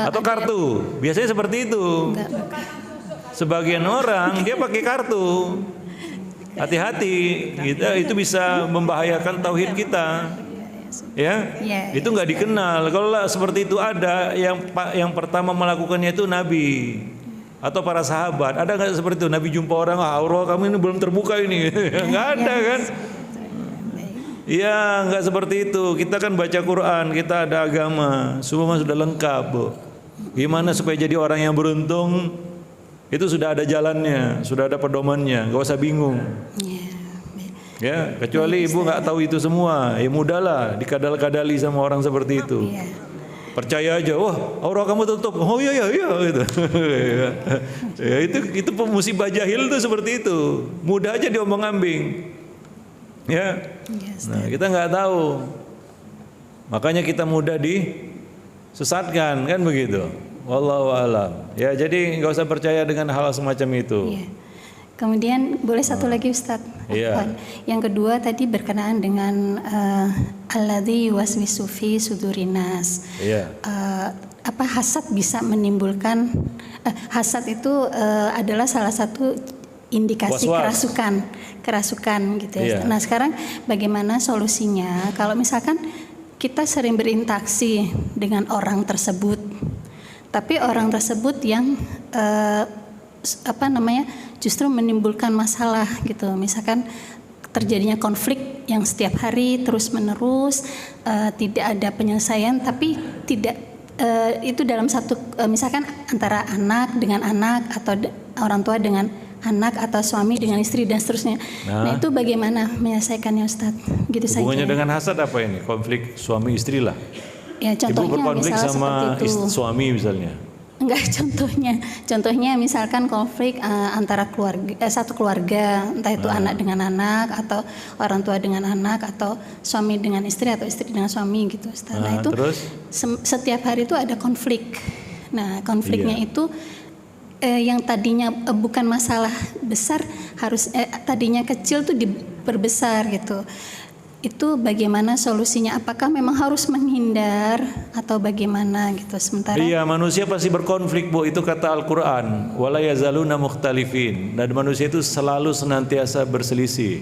atau kartu. Biasanya seperti itu. Enggak. Sebagian orang dia pakai kartu. Hati-hati, itu bisa membahayakan tauhid kita. Ya, itu nggak dikenal. Kalau seperti itu ada yang pertama melakukannya itu Nabi atau para sahabat. Ada nggak seperti itu? Nabi jumpa orang, aura kamu ini belum terbuka ini, nggak ada kan? Iya, nggak seperti itu. Kita kan baca Quran, kita ada agama, semua sudah lengkap, Bu. Gimana supaya jadi orang yang beruntung? Itu sudah ada jalannya, sudah ada pedomannya, nggak usah bingung. Ya, kecuali ibu nggak tahu itu semua, ya mudahlah dikadal-kadali sama orang seperti itu. percaya aja, wah aura kamu tutup, oh iya gitu. Ya, itu musibah jahil tuh seperti itu, mudah aja diomong-ambing. Ya, nah kita nggak tahu, makanya kita mudah disesatkan kan begitu. Wallahu a'lam. Ya jadi nggak usah percaya dengan hal semacam itu. Iya. Kemudian boleh satu lagi Ustadz. Iya. Yang kedua tadi berkenaan dengan alladzi yuwaswisu fi sudurinas. Iya. Apa hasad bisa menimbulkan hasad itu adalah salah satu indikasi Was-was. kerasukan gitu ya. Iya. Nah, sekarang bagaimana solusinya kalau misalkan kita sering berinteraksi dengan orang tersebut, tapi orang tersebut yang justru menimbulkan masalah gitu. Misalkan terjadinya konflik yang setiap hari terus menerus, tidak ada penyelesaian, tapi tidak itu dalam satu misalkan antara anak dengan anak atau orang tua dengan anak atau suami dengan istri dan seterusnya. Nah itu bagaimana menyelesaikannya Ustaz? Gitu saja. Hubungannya dengan hasad apa ini? Konflik suami istri lah. Ya, contohnya Ibu berkonflik misalnya sama seperti itu. suami misalnya. Enggak, contohnya misalkan konflik antara satu keluarga, entah itu anak dengan anak atau orang tua dengan anak atau suami dengan istri atau istri dengan suami gitu Ustaz. Nah itu Terus? Setiap hari itu ada konflik. Nah konfliknya itu yang tadinya bukan masalah besar harus tadinya kecil tuh diperbesar gitu. Itu bagaimana solusinya? Apakah memang harus menghindar atau bagaimana gitu sementara? Iya, manusia pasti berkonflik, Bu. Itu kata Al-Qur'an, wala yazaluna mukhtalifin. Dan manusia itu selalu senantiasa berselisih.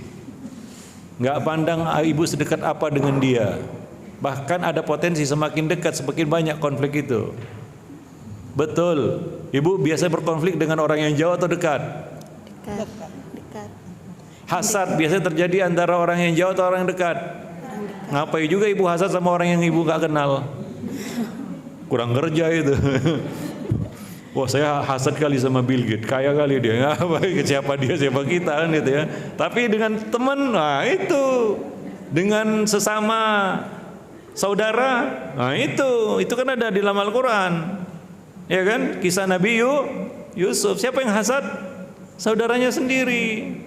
Enggak pandang ibu sedekat apa dengan dia. Bahkan ada potensi semakin dekat semakin banyak konflik itu. Betul. Ibu biasa berkonflik dengan orang yang jauh atau dekat? Dekat. Hasad biasanya terjadi antara orang yang jauh atau orang yang dekat. Ngapain juga ibu hasad sama orang yang ibu gak kenal? Kurang kerja itu. Wah saya hasad kali sama Bill Gates, kaya kali dia. Siapa dia siapa kita kan gitu ya. Tapi dengan teman, nah itu dengan sesama saudara, nah itu kan ada di dalam Al-Quran, ya kan? Kisah Nabi Yusuf, siapa yang hasad? Saudaranya sendiri.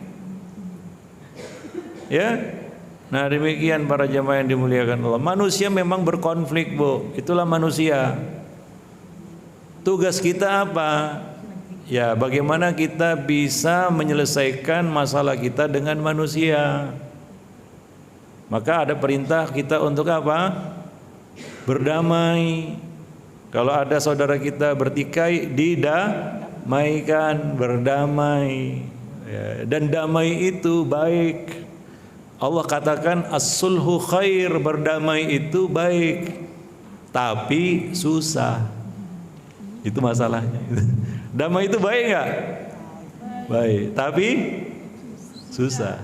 Ya, nah demikian para jemaah yang dimuliakan Allah. Manusia memang berkonflik, Bu. Itulah manusia. Tugas kita apa? Ya, bagaimana kita bisa menyelesaikan masalah kita dengan manusia. Maka ada perintah kita untuk apa? Berdamai. Kalau ada saudara kita bertikai, didamaikan, berdamai. Ya, dan damai itu baik. Allah katakan as-sulhu khair, berdamai itu baik, tapi susah. Itu masalahnya. Damai itu baik nggak? Baik, tapi susah.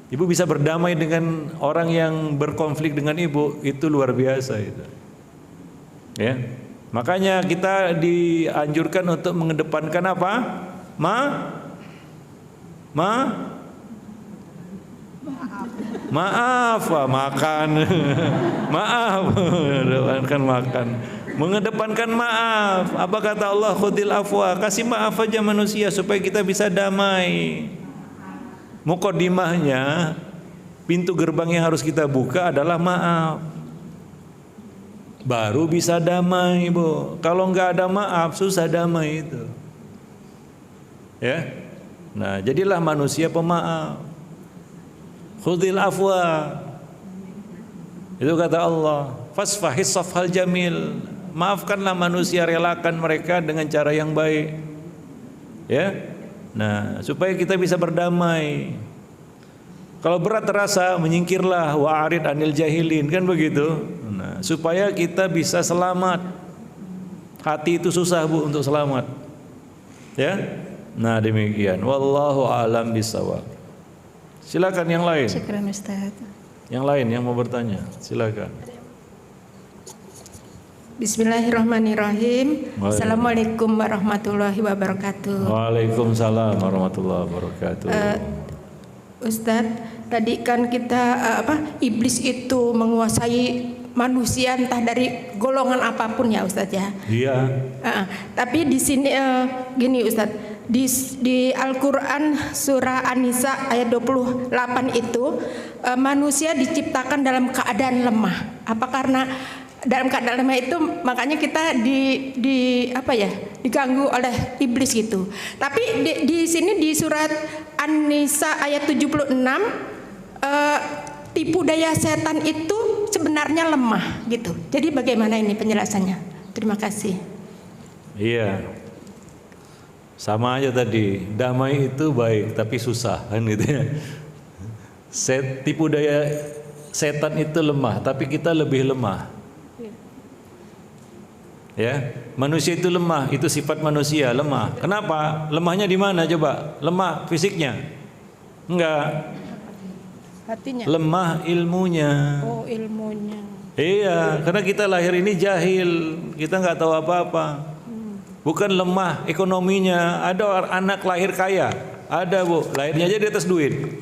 Ibu bisa berdamai dengan orang yang berkonflik dengan ibu, itu luar biasa itu. Ya, makanya kita dianjurkan untuk mengedepankan apa? Maaf, makan. Maaf, mengedepankan makan. Mengedepankan maaf. Apa kata Allah? Khudil afwa, kasih maaf aja manusia supaya kita bisa damai. Muqaddimahnya, pintu gerbang yang harus kita buka adalah maaf. Baru bisa damai, Bu. Kalau nggak ada maaf, susah damai itu. Ya. Nah, jadilah manusia pemaaf. Khudil afwa. Itu kata Allah. Fasfahis safhal jamil. Maafkanlah manusia, relakan mereka dengan cara yang baik. Ya. Nah, supaya kita bisa berdamai. Kalau berat terasa, menyingkirlah, wa'arid anil jahilin, kan begitu. Nah, supaya kita bisa selamat. Hati itu susah, Bu, untuk selamat. Ya. Nah, demikian. Wallahu a'lam bishawab. Silakan yang lain. Syukran Ustaz. Yang lain yang mau bertanya, silakan. Bismillahirrahmanirrahim. Assalamualaikum warahmatullahi wabarakatuh. Waalaikumsalam warahmatullahi wabarakatuh. Ustadz, tadi kan kita iblis itu menguasai manusia entah dari golongan apapun ya Ustadz ya. Iya. Tapi di sini gini Ustadz, di Al-Quran surah An-Nisa ayat 28 itu manusia diciptakan dalam keadaan lemah. Apa karena dalam keadaan lemah itu makanya kita diganggu oleh iblis gitu. Tapi di sini di surat An-Nisa ayat 76 tipu daya setan itu sebenarnya lemah gitu. Jadi bagaimana ini penjelasannya? Terima kasih. Iya. Sama aja tadi, damai itu baik tapi susah kan gitu ya. Tipu daya setan itu lemah tapi kita lebih lemah. Ya, manusia itu lemah, itu sifat manusia lemah. Kenapa? Lemahnya di mana coba? Lemah fisiknya? Enggak. Hatinya. Lemah ilmunya. Oh, ilmunya. Iya, karena kita lahir ini jahil, kita nggak tahu apa-apa. Bukan lemah ekonominya. Ada anak lahir kaya, ada bu, lahirnya aja di atas duit.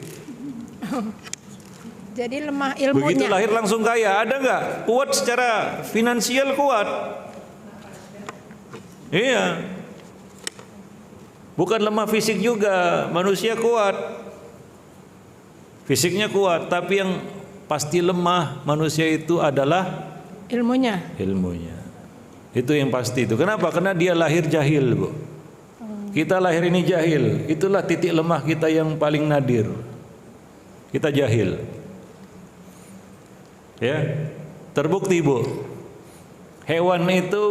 Jadi lemah ilmunya. Begitu lahir langsung kaya, ada nggak? Kuat secara finansial kuat. Iya. Bukan lemah fisik juga, manusia kuat. Fisiknya kuat, tapi yang pasti lemah manusia itu adalah ilmunya. Itu yang pasti itu. Kenapa? Karena dia lahir jahil, Bu. Kita lahir ini jahil. Itulah titik lemah kita yang paling nadir. Kita jahil. Ya. Terbukti, Bu. Hewan itu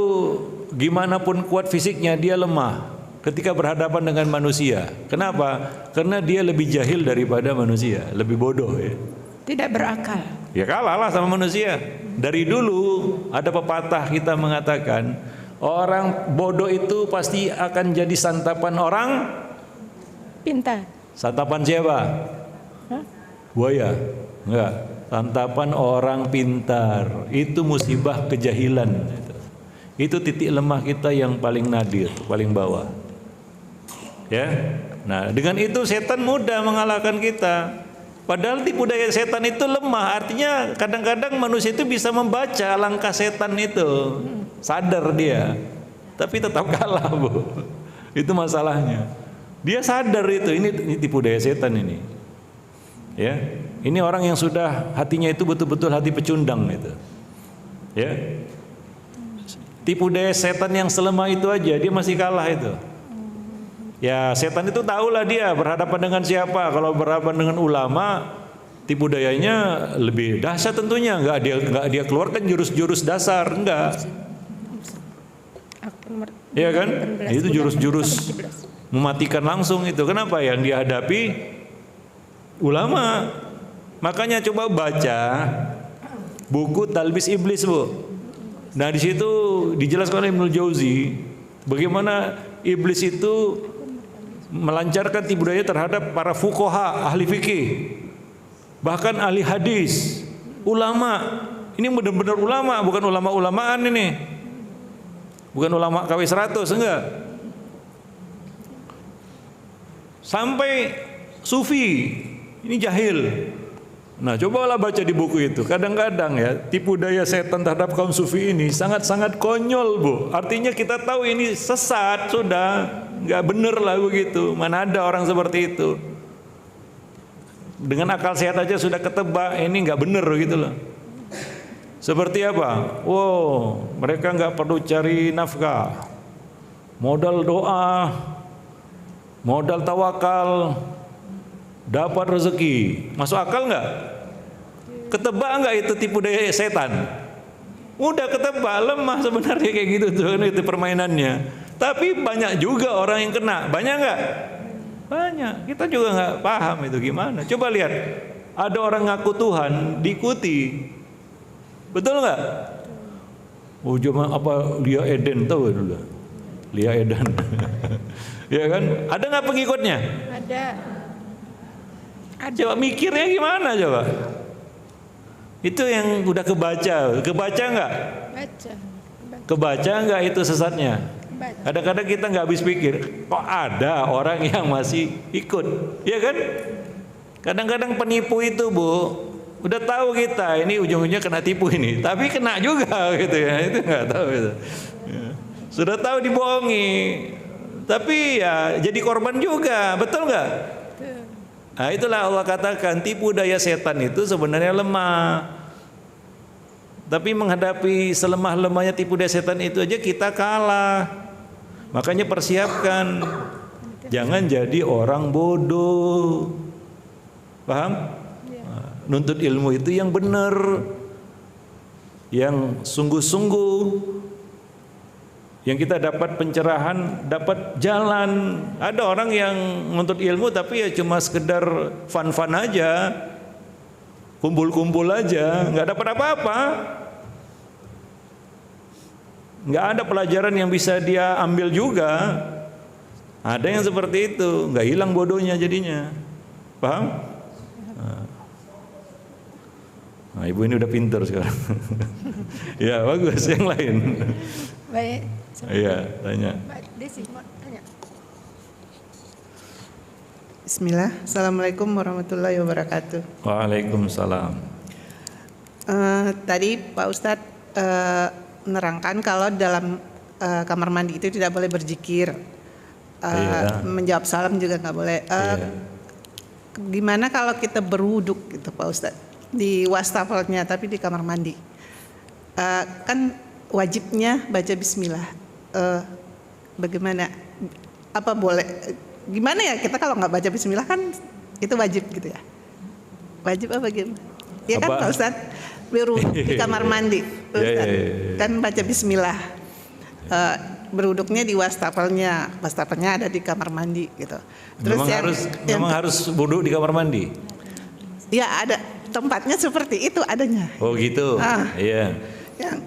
gimana pun kuat fisiknya dia lemah ketika berhadapan dengan manusia. Kenapa? Karena dia lebih jahil daripada manusia, lebih bodoh ya. Tidak berakal. Ya kalah lah sama manusia. Dari dulu ada pepatah kita mengatakan orang bodoh itu pasti akan jadi santapan orang pintar. Santapan siapa? Buaya? Enggak. Santapan orang pintar. Itu musibah kejahilan. Itu titik lemah kita yang paling nadir, paling bawah. Ya. Nah, dengan itu setan mudah mengalahkan kita. Padahal tipu daya setan itu lemah. Artinya kadang-kadang manusia itu bisa membaca langkah setan itu. Sadar dia. Tapi tetap kalah, Bu. Itu masalahnya. Dia sadar itu, ini tipu daya setan ini. Ya. Ini orang yang sudah hatinya itu betul-betul hati pecundang itu. Ya. Tipu daya setan yang selemah itu aja dia masih kalah itu. Ya setan itu tahulah dia berhadapan dengan siapa. Kalau berhadapan dengan ulama, tipu dayanya lebih dahsyat tentunya. Enggak dia keluarkan jurus-jurus dasar, enggak. Iya kan? Itu jurus-jurus mematikan langsung itu. Kenapa? Yang dihadapi ulama. Makanya coba baca buku Talbis Iblis, Bu. Nah di situ dijelaskan oleh Ibnu Jauzi bagaimana iblis itu melancarkan tipu daya terhadap para fuqaha, ahli fikih, bahkan ahli hadis, ulama. Ini benar-benar ulama, bukan ulama-ulamaan ini, bukan ulama KW 100, enggak. Sampai sufi, ini jahil. Nah, cobalah baca di buku itu. Kadang-kadang ya, tipu daya setan terhadap kaum sufi ini sangat-sangat konyol, Bu. Artinya kita tahu ini sesat, sudah nggak bener lah begitu. Mana ada orang seperti itu. Dengan akal sehat aja sudah ketebak, ini nggak bener gitu loh. Seperti apa? Wow, mereka nggak perlu cari nafkah. Modal doa, modal tawakal, dapat rezeki. Masuk akal nggak? Ketebak nggak itu tipu daya setan? Udah ketebak, lemah sebenarnya kayak gitu tuh kan itu permainannya. Tapi banyak juga orang yang kena. Banyak nggak? Banyak. Kita juga nggak paham itu gimana. Coba lihat, ada orang ngaku Tuhan diikuti, betul nggak? Oh cuma apa Lia Eden tahu dulu? Lia Eden, ya kan? Ada nggak pengikutnya? Ada. Coba mikirnya gimana coba? Itu yang udah kebaca nggak? Baca. Kebaca nggak itu sesatnya? Kadang-kadang kita nggak habis pikir, kok ada orang yang masih ikut, ya kan? Kadang-kadang penipu itu, Bu, Udah tahu kita ini ujung-ujungnya kena tipu ini, tapi kena juga gitu ya, itu nggak tahu itu. Ya. Sudah tahu dibohongi, tapi ya jadi korban juga, betul nggak? Nah itulah Allah katakan tipu daya setan itu sebenarnya lemah. Tapi menghadapi selemah-lemahnya tipu daya setan itu aja kita kalah. Makanya persiapkan, jangan jadi orang bodoh, paham? Nuntut ilmu itu yang benar, yang sungguh-sungguh, yang kita dapat pencerahan, dapat jalan. Ada orang yang nuntut ilmu tapi ya cuma sekedar fun-fun aja, kumpul-kumpul aja, nggak dapat apa-apa, nggak ada pelajaran yang bisa dia ambil juga. Ada yang seperti itu, nggak hilang bodohnya jadinya, paham? Nah, ibu ini udah pintar sekarang. Ya bagus, yang lain. Baik. Iya, tanya. Desi mau tanya. Bismillah. Assalamualaikum warahmatullahi wabarakatuh. Waalaikumsalam. Tadi Pak Ustadz menerangkan kalau dalam kamar mandi itu tidak boleh berzikir. Iya. Menjawab salam juga nggak boleh. Iya. Gimana kalau kita berwuduk gitu Pak Ustadz? Di wastafelnya tapi di kamar mandi. Kan wajibnya baca bismillah. Bagaimana? Apa boleh? Gimana ya kita kalau nggak baca bismillah kan itu wajib gitu ya? Wajib apa gimana? Ya kan Pak Ustadz berwuduk di kamar mandi, Pak Ustadz. Kan baca bismillah. Berwuduknya di wastafelnya ada di kamar mandi gitu. Terus memang harus wudhu di kamar mandi. Ya ada tempatnya seperti itu adanya. Oh gitu. Iya.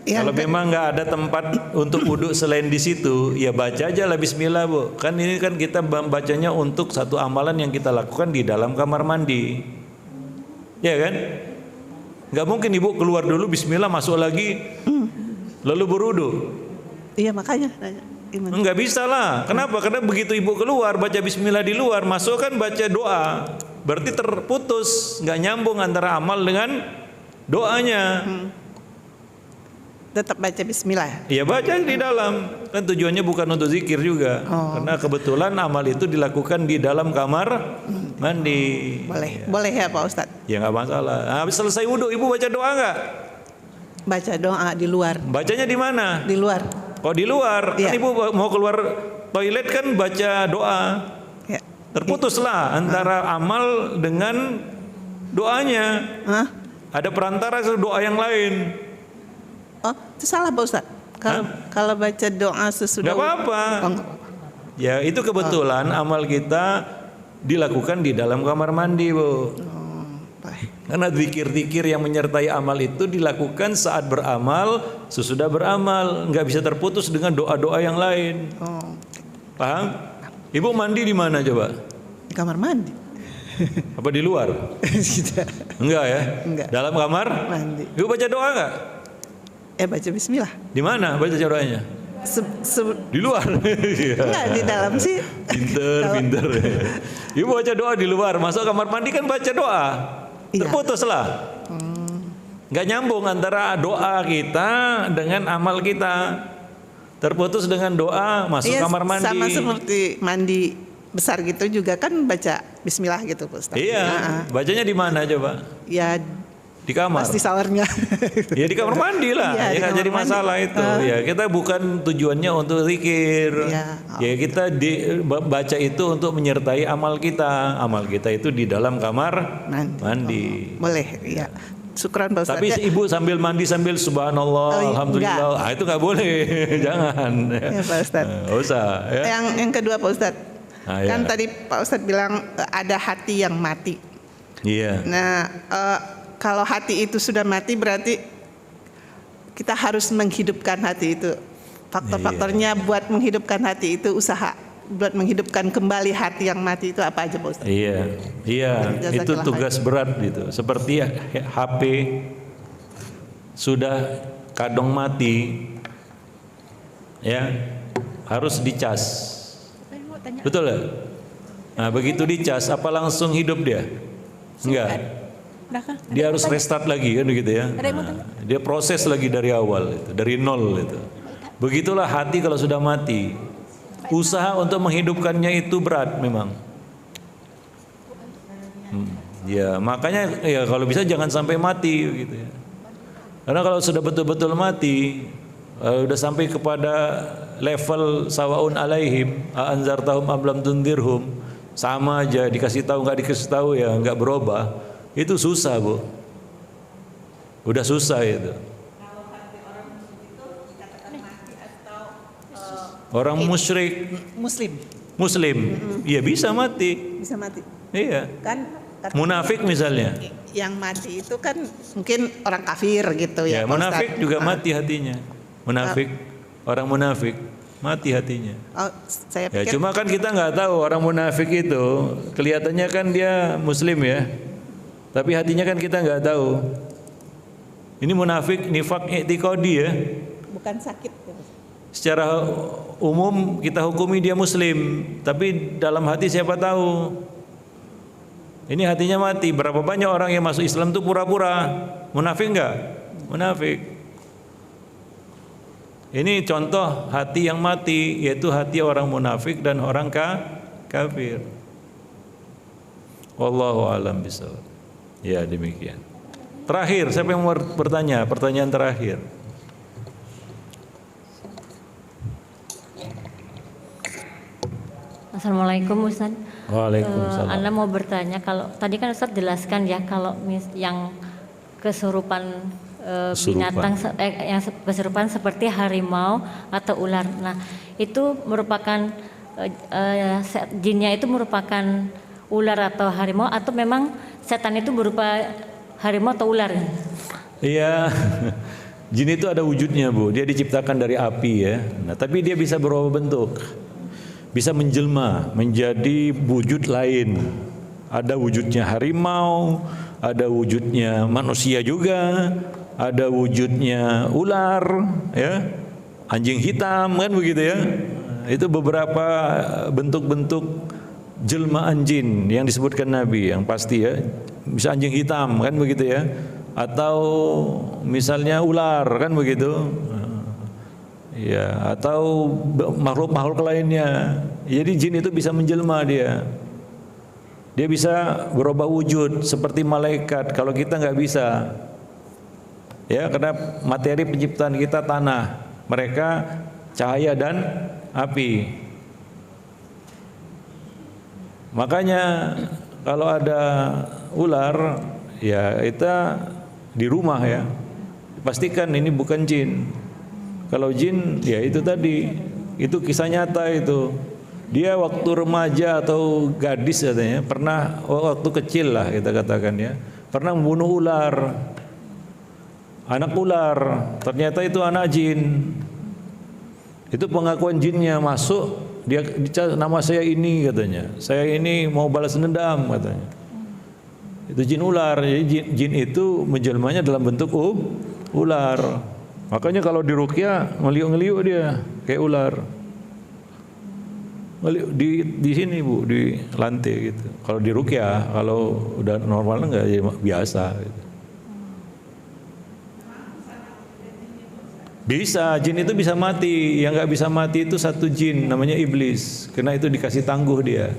Kalau memang nggak ada tempat untuk wudhu selain di situ, ya baca aja lah bismillah Bu. Kan ini kan kita membacanya untuk satu amalan yang kita lakukan di dalam kamar mandi. Ya kan? Nggak mungkin Ibu keluar dulu bismillah masuk lagi lalu berwudhu. Iya makanya nanya. Nggak bisa lah. Kenapa? Karena begitu Ibu keluar baca bismillah di luar, masuk kan baca doa. Berarti terputus, nggak nyambung antara amal dengan doanya. Tetap baca bismillah. Ya baca di dalam. Kan tujuannya bukan untuk zikir juga. Karena kebetulan amal itu dilakukan di dalam kamar mandi. Boleh, boleh ya Pak Ustadz. Ya nggak masalah. Nah, habis selesai wudhu, Ibu baca doa nggak? Baca doa di luar. Bacanya di mana? Di luar. Oh di luar. Kan Iya. Ibu mau keluar toilet kan baca doa. Ya. Terputuslah antara amal dengan doanya. Hah? Ada perantara doa yang lain. Oh, itu salah Pak Ustadz. Kalau baca doa sesudah. Gak apa-apa. Oh, nggak apa-apa. Ya itu kebetulan amal kita dilakukan di dalam kamar mandi, Bu. Baik. Karena zikir-zikir yang menyertai amal itu dilakukan saat beramal, sesudah beramal, nggak bisa terputus dengan doa-doa yang lain. Oh, Paham? Ibu mandi di mana coba? di kamar mandi. Apa di luar? Tidak. Enggak ya? Enggak. Dalam kamar? Mandi. Ibu baca doa nggak? Baca bismillah. Di mana baca doanya? Di luar. Enggak di dalam sih. Pinter. Ibu baca doa di luar, masuk kamar mandi kan baca doa. Iya. Terputuslah. Nggak nyambung antara doa kita dengan amal kita. Terputus dengan doa masuk kamar mandi. Sama seperti mandi besar gitu juga kan baca bismillah gitu Pak Ustadz. Iya. Bacanya di mana coba? Ya Di kamar. pasti sawarnya. Ya di kamar mandi lah. Iya, Ya di nggak kamar jadi mandi. masalah itu. Ya kita bukan tujuannya untuk zikir. Iya. Ya kita baca itu untuk menyertai amal kita. Amal kita itu di dalam kamar mandi. Boleh, ya. Syukran Pak Ustadz. Tapi Ya. ibu sambil mandi sambil subhanallah, Oh, alhamdulillah, itu nggak boleh, jangan. Ya, Pak Ustadz. Nggak usah. Ya. Yang kedua Pak Ustadz, kan Ya. tadi Pak Ustadz bilang ada hati yang mati. Iya. Nah, kalau hati itu sudah mati berarti kita harus menghidupkan hati itu. Faktor-faktornya buat menghidupkan hati itu usaha. Buat menghidupkan kembali hati yang mati itu apa aja Pak Ustadz? Iya, Jazakallah itu tugas berat gitu. Seperti HP sudah kadang mati, ya harus dicas. Betul ya? Nah begitu dicas, apa langsung hidup dia? Enggak. Dia harus restart lagi kan begitu ya. Nah, dia proses lagi dari awal itu, dari nol itu. Begitulah hati kalau sudah mati. Usaha untuk menghidupkannya itu berat memang. Ya, makanya ya kalau bisa jangan sampai mati gitu ya. Karena kalau sudah betul-betul mati, udah sampai kepada level sawaun alaihim anzartahum am lam tundirhum, sama aja, dikasih tahu nggak dikasih tahu ya nggak berubah, itu susah Bu, udah susah itu. Orang musyrik, muslim, iya bisa mati, Bisa mati. iya. Kan Munafik misalnya, yang mati itu kan mungkin orang kafir gitu ya ya. Pak munafik Ustadz. juga mati hatinya, munafik, orang munafik mati hatinya. Oh, saya Ya pikir cuma kan kita nggak tahu orang munafik itu kelihatannya kan dia muslim ya, tapi hatinya kan kita nggak tahu. Ini munafik nifak i'tiqadi ya. bukan sakit. Ya, Pak. Secara umum kita hukumi dia muslim, tapi dalam hati siapa tahu. Ini hatinya mati. Berapa banyak orang yang masuk Islam itu pura-pura. Munafik enggak? Munafik. Ini contoh hati yang mati, yaitu hati orang munafik dan orang kafir. Wallahu a'lam bishawab. Ya demikian. Terakhir, siapa yang mau bertanya? Pertanyaan terakhir. Assalamualaikum Ustaz. Waalaikumsalam. Anda mau bertanya, kalau tadi kan Ustaz jelaskan ya kalau yang kesurupan binatang yang kesurupan seperti harimau atau ular. Nah, itu merupakan jinnya itu merupakan ular atau harimau, atau memang setan itu berupa harimau atau ular? Iya. Jin itu ada wujudnya Bu, dia diciptakan dari api ya. Nah, tapi dia bisa berubah bentuk, bisa menjelma menjadi wujud lain. Ada wujudnya harimau, ada wujudnya manusia juga, ada wujudnya ular, ya, anjing hitam kan begitu ya. Itu beberapa bentuk-bentuk jelmaan jin yang disebutkan Nabi yang pasti ya. Bisa anjing hitam kan begitu ya. Atau misalnya ular kan begitu, ya, atau makhluk-makhluk lainnya. Jadi jin itu bisa menjelma dia bisa berubah wujud seperti malaikat. Kalau kita nggak bisa, ya, karena materi penciptaan kita tanah, mereka cahaya dan api. Makanya kalau ada ular, ya kita di rumah ya, pastikan ini bukan jin. Kalau jin, ya itu tadi, itu kisah nyata itu. Dia waktu remaja atau gadis katanya, pernah waktu kecil lah kita katakan ya, pernah membunuh ular, anak ular, ternyata itu anak jin. Itu pengakuan jinnya masuk, dia nama saya ini katanya, saya ini mau balas dendam katanya. Itu jin ular. Jadi jin itu menjelmanya dalam bentuk ular. Makanya kalau diruqyah ngeliuk-ngeliuk dia kayak ular. Ngeliuk di sini Bu, di lantai gitu. Kalau diruqyah, kalau udah normal enggak ya biasa gitu. Bisa, jin itu bisa mati. Yang nggak bisa mati itu satu jin namanya iblis. Karena itu dikasih tangguh dia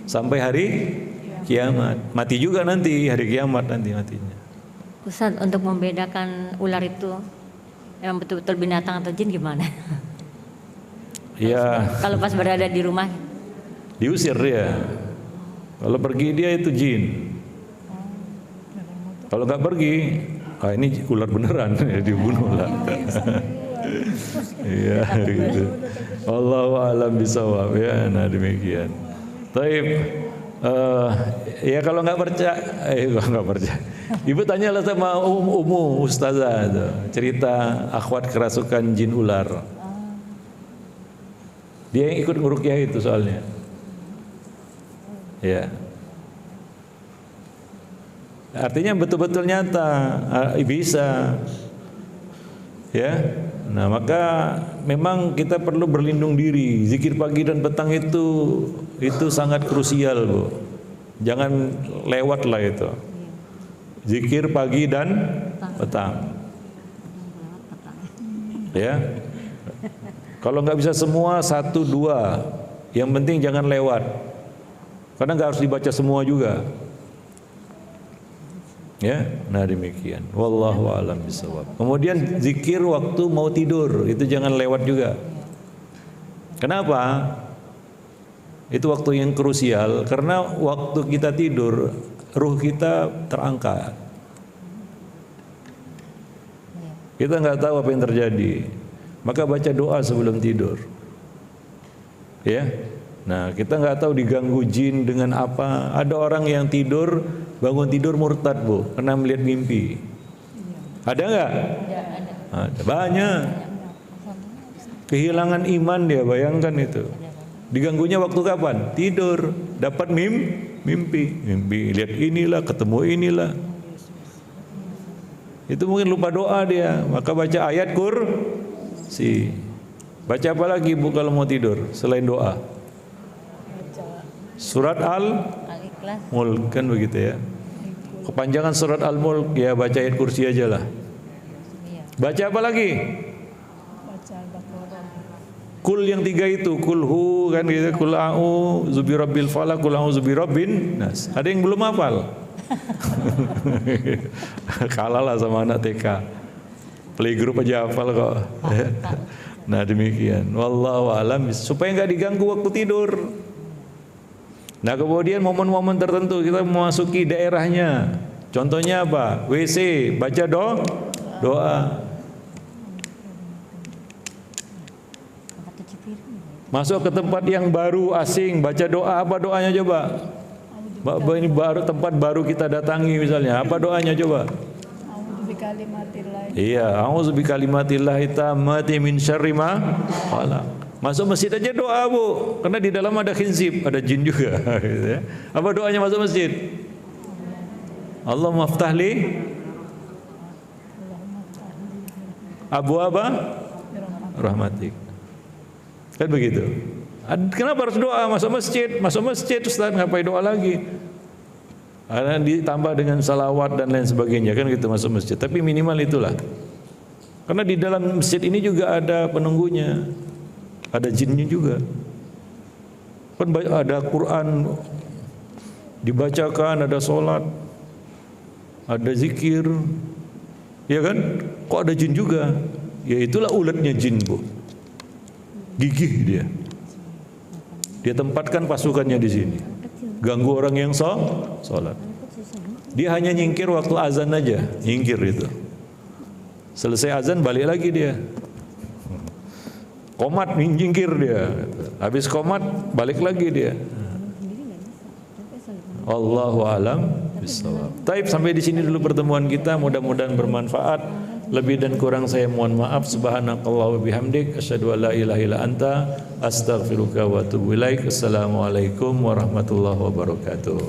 sampai hari kiamat. Mati juga nanti hari kiamat nanti matinya. Ustaz, untuk membedakan ular itu memang betul-betul binatang atau jin gimana? Ya, Kalau pas berada di rumah. diusir dia. Kalau pergi dia itu jin. Kalau nggak pergi, ini ular beneran, dibunuh lah. Iya gitu. Wallahu a'lam bishawab ya. Nah demikian. Taib. Ya kalau nggak percaya, nggak percaya. Ibu tanyalah sama Umu Ustazah itu, cerita akhwat kerasukan jin ular. Dia yang ikut nguruqyah itu soalnya. Ya. Artinya betul-betul nyata, bisa. Ya. Nah, maka memang kita perlu berlindung diri. Zikir pagi dan petang itu sangat krusial, Bu. Jangan lewat lah itu. Zikir pagi dan petang. Ya. Kalau nggak bisa semua, 1, 2. Yang penting jangan lewat. Karena nggak harus dibaca semua juga. Ya, nah demikian. Wallahu a'lam bishawab. Kemudian zikir waktu mau tidur, itu jangan lewat juga. Kenapa? Itu waktu yang krusial karena waktu kita tidur, ruh kita terangkat. Kita nggak tahu apa yang terjadi. Maka baca doa sebelum tidur. Ya. Nah, kita nggak tahu diganggu jin dengan apa. Ada orang yang tidur, bangun tidur murtad, Bu, karena melihat mimpi. Ada nggak? Ada. Banyak. Kehilangan iman dia, bayangkan itu. Diganggunya waktu kapan? Tidur. Dapat mimpi. Lihat inilah, ketemu inilah. Itu mungkin lupa doa dia. Maka baca ayat kursi. Baca apa lagi, Bu, kalau mau tidur selain doa? Surat Al-Mulk, kan begitu ya. Kepanjangan surat Al-Mulk, ya baca ayat kursi aja lah. Baca apa lagi? Kul yang 3 itu, kulhu kan gitu, kul a'udzu birabbil falaq, kul a'udzu birabbin nas. Ada yang belum hafal? Kalah lah sama anak TK. Playgroup aja hafal kok. Nah demikian. Wallahu a'lam, supaya nggak diganggu waktu tidur. Nah kemudian momen-momen tertentu kita memasuki daerahnya. Contohnya apa? WC, baca doa. Masuk ke tempat yang baru, asing, baca doa. Apa doanya coba? Ini baru, tempat baru kita datangi misalnya. Apa doanya coba? Iya, a'udzu bikalimatillahi tammati min syarri ma khalaq. Masuk masjid aja doa, Bu, karena di dalam ada khinzib, ada jin juga. Gitu ya. Apa doanya masuk masjid? Allahumma ftahli abwaaba rahmatik. Kan begitu. Kenapa harus doa masuk masjid? Masuk masjid, Ustaz, ngapain doa lagi? Karena ditambah dengan salawat dan lain sebagainya, kan gitu masuk masjid. Tapi minimal itulah. Karena di dalam masjid ini juga ada penunggunya. Ada jinnya juga. Kan ada Quran dibacakan, ada sholat, ada zikir, ya kan? Kok ada jin juga? Ya itulah uletnya jin, Bu. Gigih dia. Dia tempatkan pasukannya di sini. Ganggu orang yang sholat. Dia hanya nyingkir waktu azan aja, nyingkir itu. Selesai azan balik lagi dia. Komat nyingkir dia. Habis komat balik lagi dia. Allahu a'lam bishawab. Taib, sampai di sini dulu pertemuan kita, mudah-mudahan bermanfaat. Lebih dan kurang saya mohon maaf. Subhanakallah wa bihamdik, asyhadu an la ilaha illa anta, astaghfiruka wa atubu ilaik. Assalamualaikum warahmatullahi wabarakatuh.